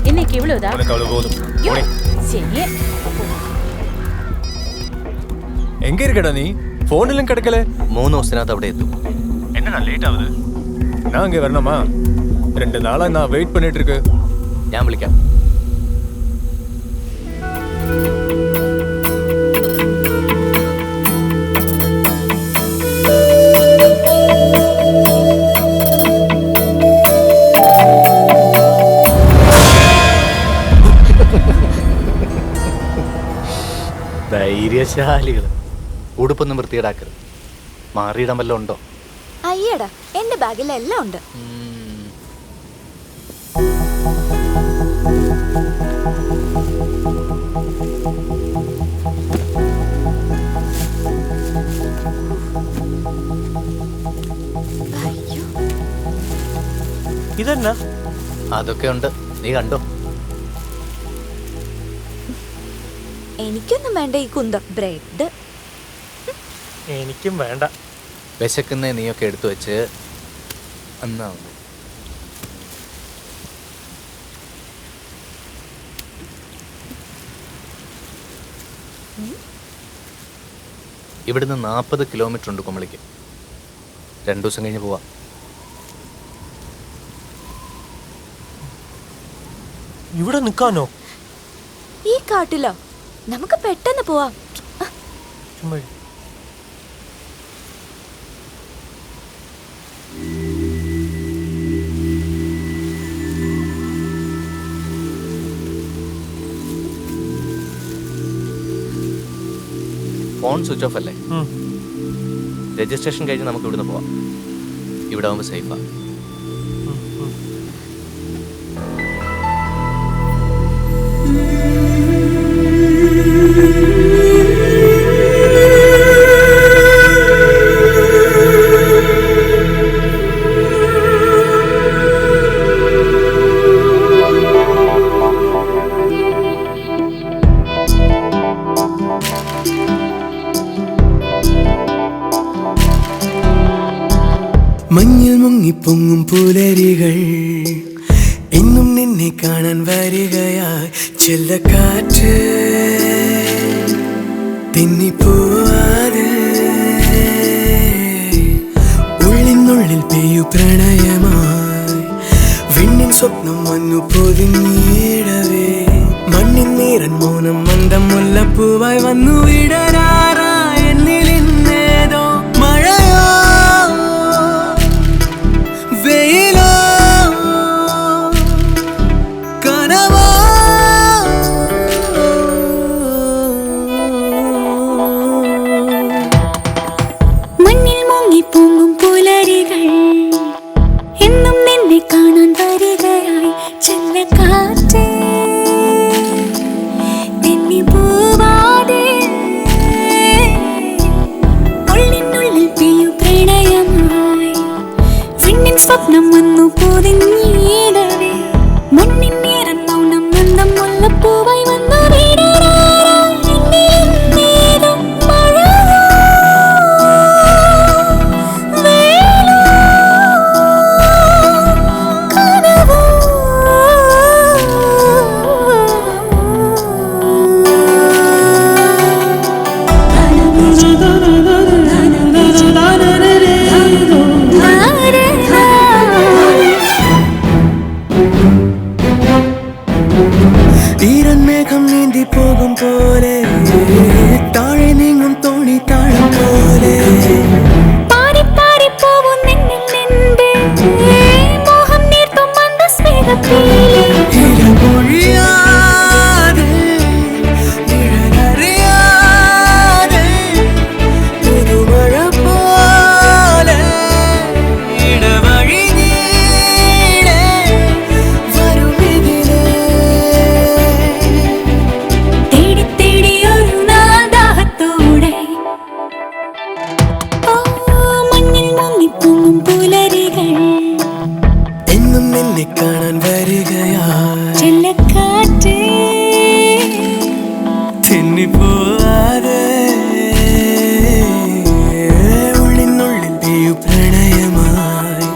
இன்னைக்கு இவ்வளவுதான். உனக்கு அவ்வளவு போதும். போடி. சரி. எங்க இருக்கடா நீ? போனிலும் கிடைக்கல. 3 ദിവസത്തിനകത്ത് അവിടെ എത്തും. என்னடா லேட் ஆகுது? நான் அங்கே வரணுமா? 2 நாளா நான் வெயிட் பண்ணிட்டு இருக்கு. ഞാൻ വിളിക്കാം. ധൈര്യശാലികൾ. ഉടുപ്പൊന്നും വൃത്തിയേടാക്കരുത്. മാറിയിടാൻ വല്ലതും ഉണ്ടോ? അയ്യടാ, എന്റെ ബാഗിൽ എല്ലാം ഉണ്ട്. ഇതെന്നാ? അതൊക്കെ ഉണ്ട്, നീ കണ്ടോ. എനിക്കൊന്നും വേണ്ട ഈ കുന്തം. ബ്രെഡ് എനിക്കും വേണ്ട. വിശക്കുന്ന നീയൊക്കെ എടുത്തു വെച്ച് എന്നാ ഇവിടുന്ന് 40 കിലോമീറ്റർ ഉണ്ട് കുമളിക്ക്. 2 ദിവസം കഴിഞ്ഞ് പോവാം. ഇവിടെ നിൽക്കാനോ? ഈ കാട്ടിലോ? നമുക്ക് പെട്ടെന്ന് പോവാം. ഫോൺ സ്വിച്ച് ഓഫ് അല്ലേ? രജിസ്ട്രേഷൻ കഴിഞ്ഞ് നമുക്ക് ഇവിടുന്ന് പോവാം. ഇവിടെ ആവുമ്പോൾ സേഫാ. മഞ്ഞിൽ മുങ്ങിപ്പൊങ്ങും പുലരികൾ എന്നും നിന്നെ കാണാൻ വരികയായി. ചെല്ലക്കാറ്റ് തെന്നിപ്പോവാതെ ഉള്ളിനുള്ളിൽ പെയ്യു പ്രണയമായി. വിണ്ണിൻ സ്വപ്നം വന്നു പൊതിഞ്ഞിടവേ മണ്ണിൻ നീരൻ മൗനം മന്ദം മുല്ലപ്പൂവായി വന്നു വിടരാറാ എന്നിൽ ഇന്നേതോ മഴയോ വെയിലോ കനവോ മണ്ണിൽ മുങ്ങിപ്പൊങ്ങും പുലരികൾ എന്നും നിന്നെ കാണാൻ വരികയായി. ചെല്ലക്കാറ്റ് തെന്നിപ്പോവാതെ ഉള്ളിനുള്ളിൽ പെയ്യു പ്രണയമായി. വിണ്ണിൻ സ്വപ്നം വന്നു പൊതിഞ്ഞിടവേ മണ്ണിൻ നീരൻ മൗനം മന്ദം മുല്ലപ്പൂവായി വന്നു വിടരാറാ എന്നിൽ മഴയോ വെയിലോ കനവോ ഈരന്മേഘം നീന്തി പോകും പോലെ താഴെ നീങ്ങും തോണി താഴം പോലെ പാറി പാറി പോവും നിന്നിൽ നിന്റെ മോഹം നീർത്തും മന്ദസ്മിതപ്പീലി. ഇരമൊഴിയാതെ നിഴലറിയാതെ പുതുമഴ പോലെ ഇടവഴി നീളെ വരുമിതിലേ തേടി തേടി ഒരു നാദാഹത്തോടെ ഓ മഞ്ഞിൽ മുങ്ങിപ്പൊങ്ങും പുലരികൾ എന്നും നിന്നെ കാണാൻ വരികയായി. ചെല്ലക്കാറ്റ് തെന്നിപ്പോവാതെ ഉള്ളിനുള്ളിൽ പെയ്യു പ്രണയമായി.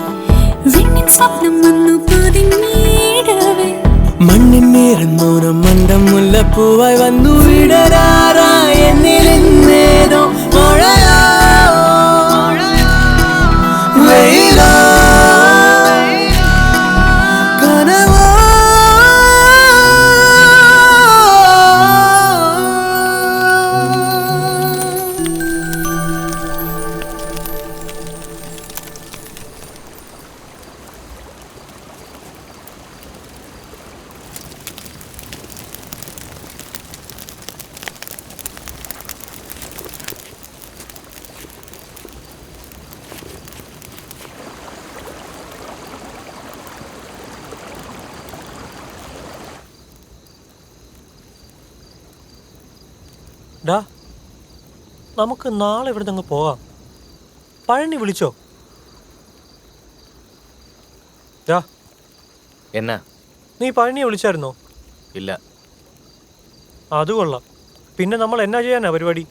വിണ്ണിൻ സ്വപ്നം വന്നു പൊതിഞ്ഞിടവേ മണ്ണിൻ നീരൻ മൗനം മന്ദം മുല്ലപ്പൂവായി വന്നു വിടരാറാ എന്നിൽ ഇന്നേതോ മഴയോ വെയിലോ കനവോ ഡാ, നമുക്ക് നാളെ ഇവിടെ നിന്ന് പോകാം. പഴനി വിളിച്ചോ? എന്നാ? നീ പഴനിയെ വിളിച്ചായിരുന്നോ? ഇല്ല. അത് കൊള്ളാം. പിന്നെ നമ്മൾ എന്നാ ചെയ്യാനാ പരിപാടി?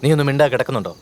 നീ ഒന്ന് മിണ്ടാ കിടക്കുന്നുണ്ടോ?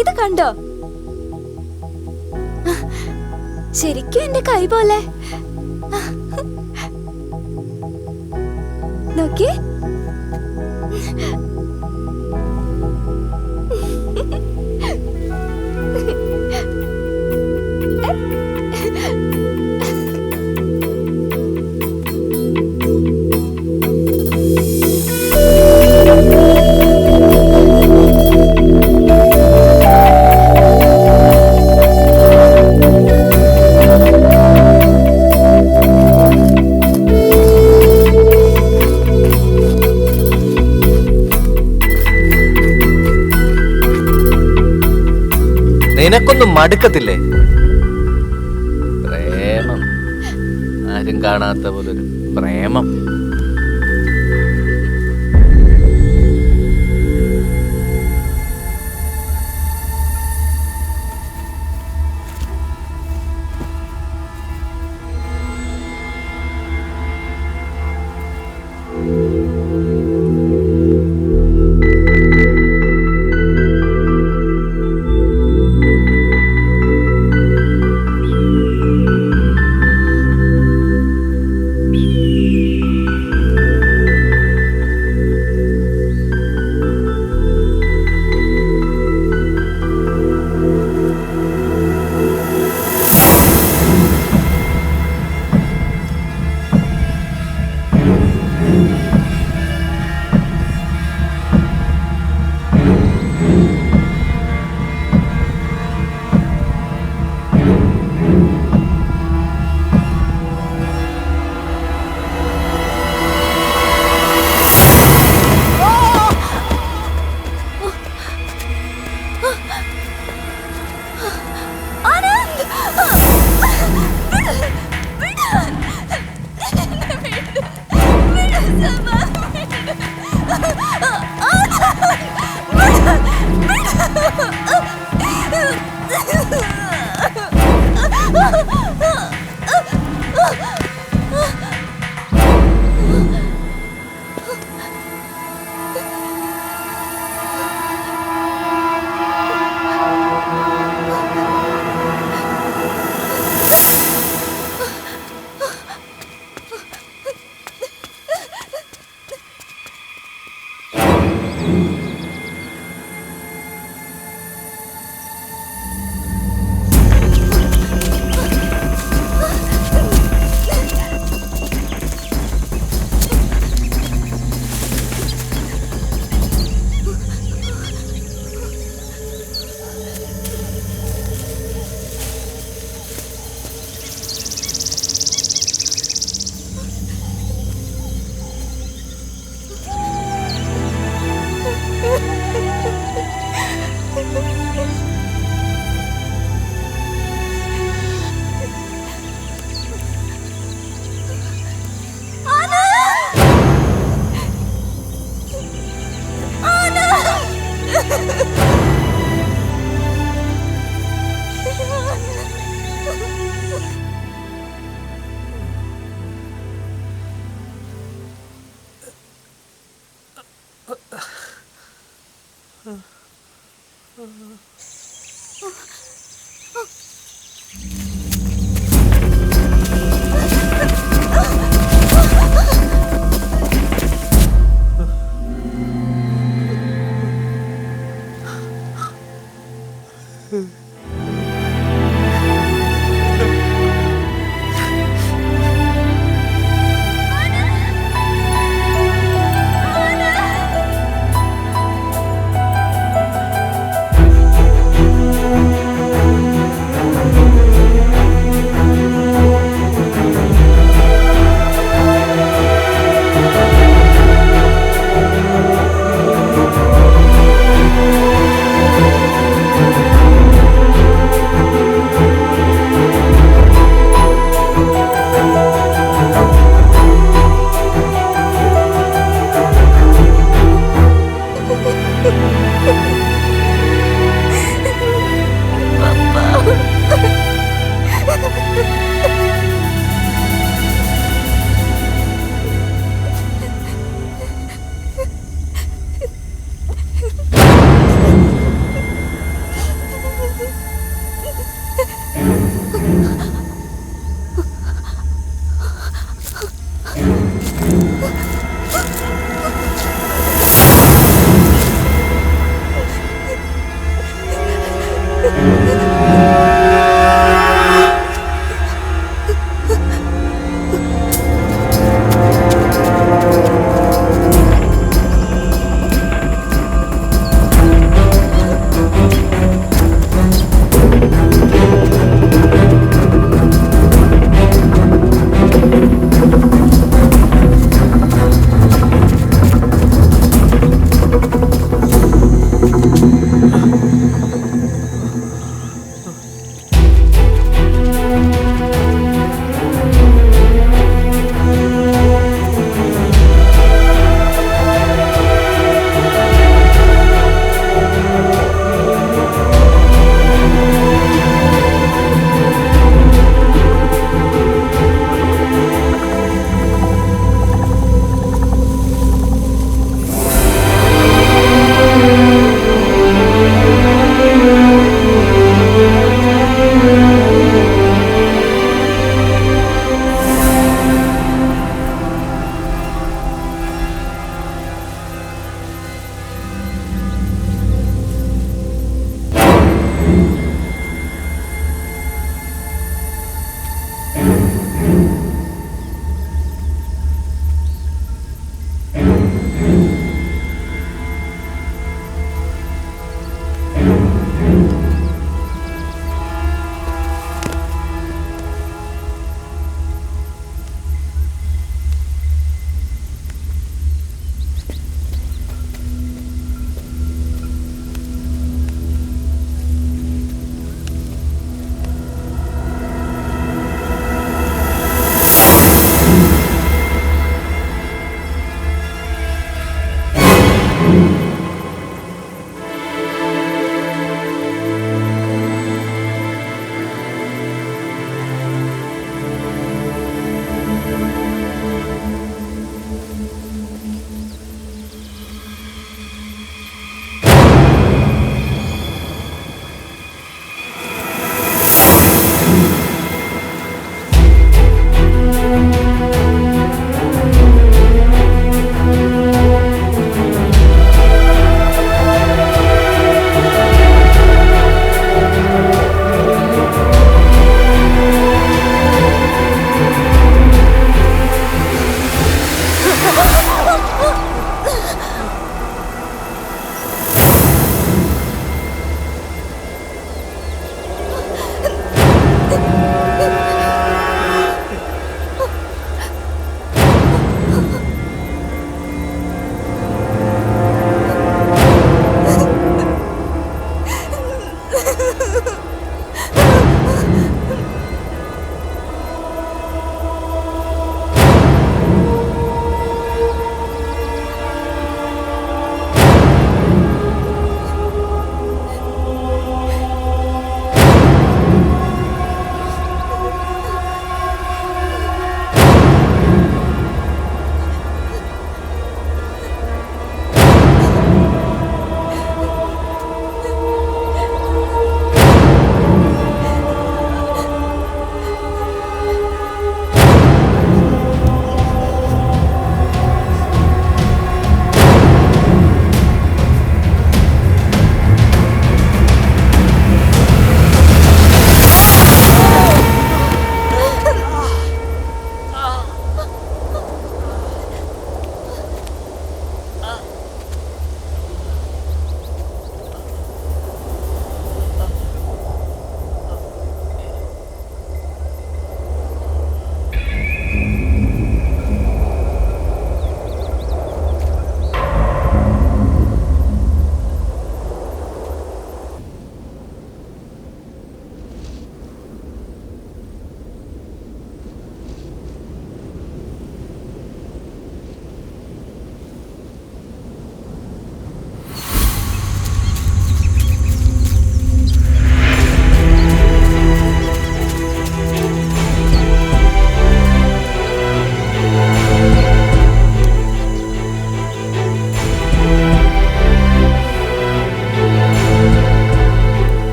ഇത് കണ്ടോ? ശരിക്കും എന്റെ കൈ പോലെ. നോക്കി. നിനക്കൊന്നും മടുക്കത്തില്ലേ? പ്രേമം, ആരും കാണാത്ത പോലൊരു പ്രേമം.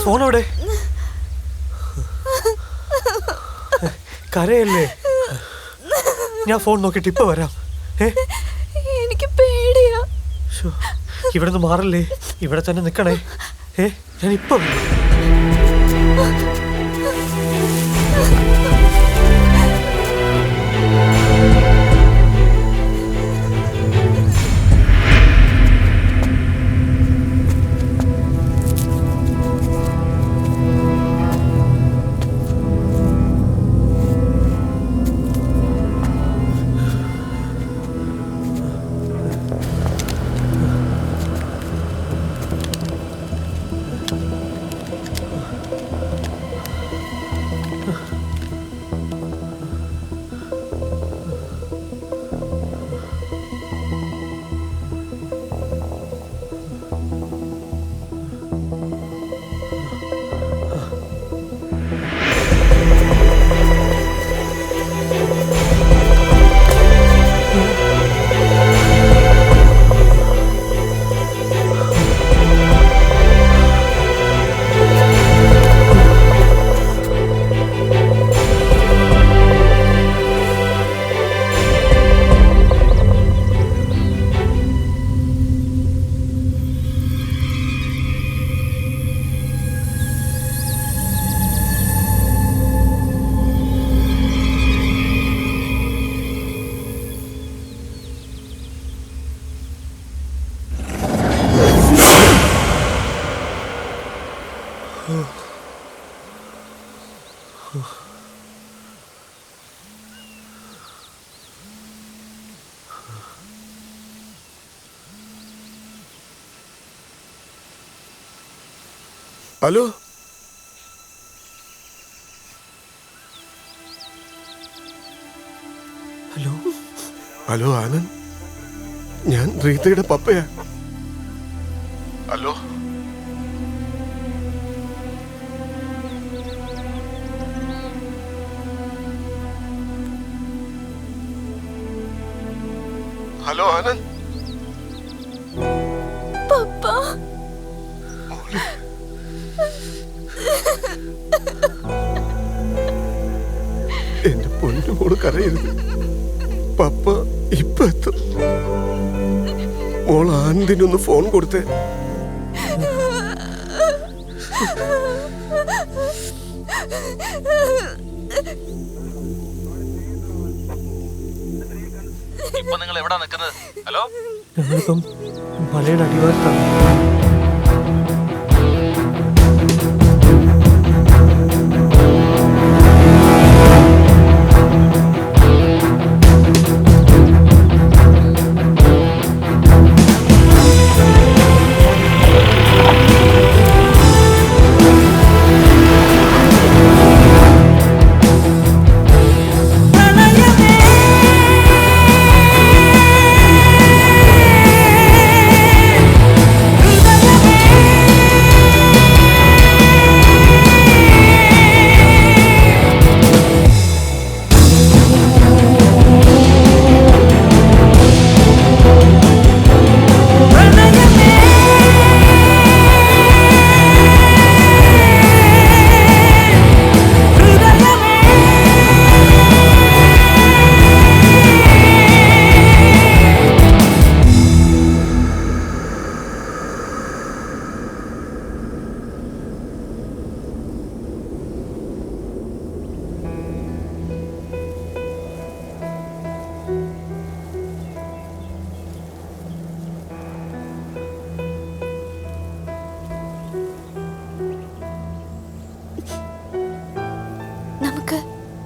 ഫോൺ എവിടെ? കരയല്ലേ? ഞാൻ ഫോൺ നോക്കിയിട്ട് ഇപ്പൊ വരാം. എനിക്ക് പേടിയാ. ഇവിടെ നിന്ന് മാറല്ലേ, ഇവിടെ തന്നെ നിക്കണേ. ഞാൻ ഇപ്പൊ വരാം. ഹലോ, ഹലോ, ഹലോ ആനന്ദ്, ഞാൻ റീതയുടെ പപ്പയാ. Hello, hello Anand. പപ്പ, എന്റെ പൊന്നുമോള് കരയരുത്. പപ്പ ഇപ്പൊ എത്തും. മോൾ ആനന്ദിനൊന്ന് ഫോൺ കൊടുത്തേ. ഇപ്പൊ നിങ്ങൾ എവിടാ നിൽക്കുന്നത്? ഹലോ, ഞങ്ങളിപ്പം മലയുടെ അടിവാരത്താണ്.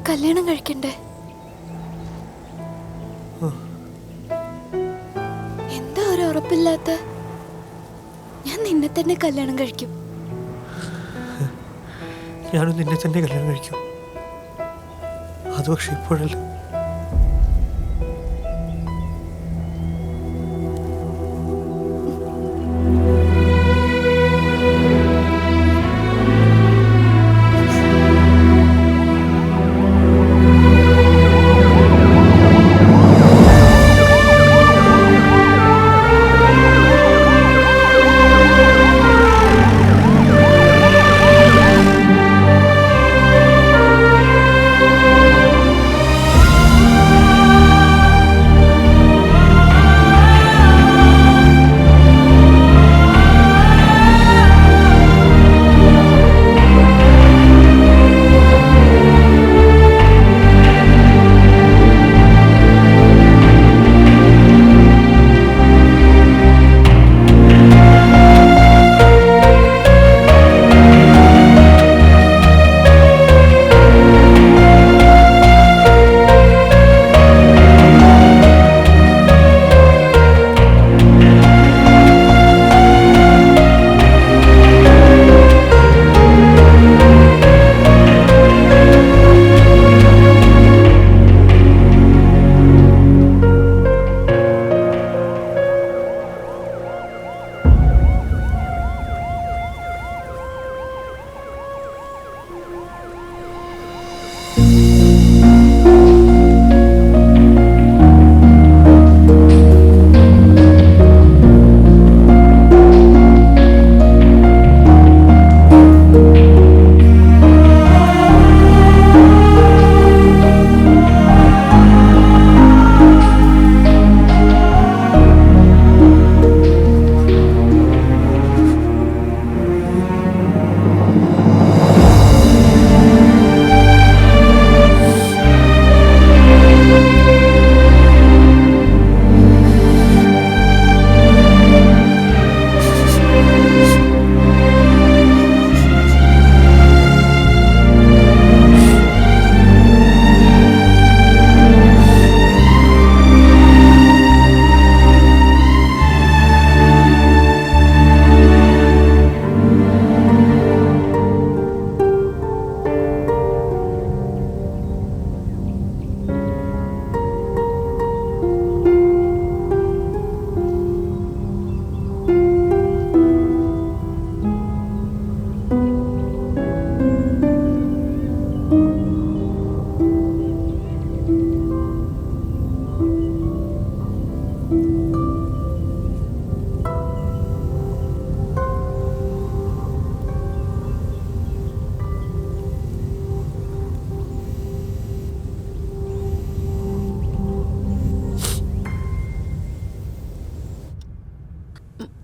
കല്യാണം കഴിക്കണ്ടേ? എന്താ ഒരു ഉറപ്പില്ലാത്ത? ഞാൻ നിന്നെ തന്നെ കല്യാണം കഴിക്കും. ഞാനും നിന്നെ തന്നെ കല്യാണം കഴിക്കും. അത് പക്ഷെ ഇപ്പോഴല്ല.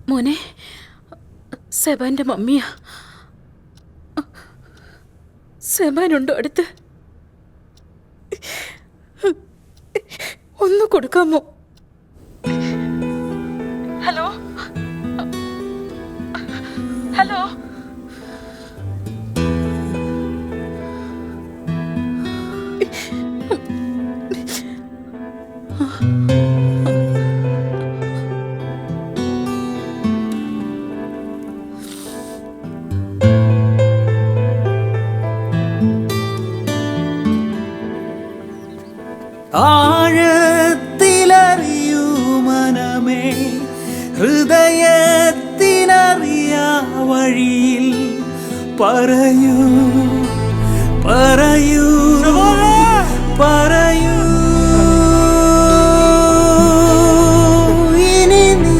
മോനെ, സെബാന്റെ മമ്മിയാ. സെബാനുണ്ടോ അടുത്ത്? ഒന്ന് കൊടുക്കാമോ? Hello hello. ആഴത്തിലറിയൂ മനമേ, ഹൃദയത്തിനറിയാ വഴിയിൽ പറയൂ പറയൂ പറയൂ ഇനി നീ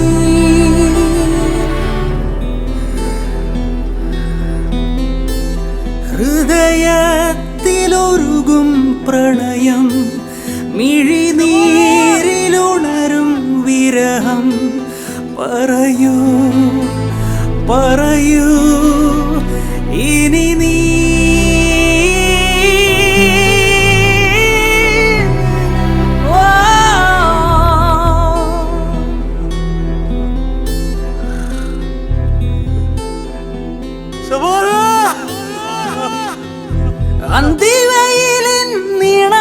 ഹൃദയത്തിലൊരുകും പ്രണയം, മിഴിനീരിലുണരും വിരഹം പറയൂ പറയൂ ഇനി നീ അന്തിവയിലിൻ നിണ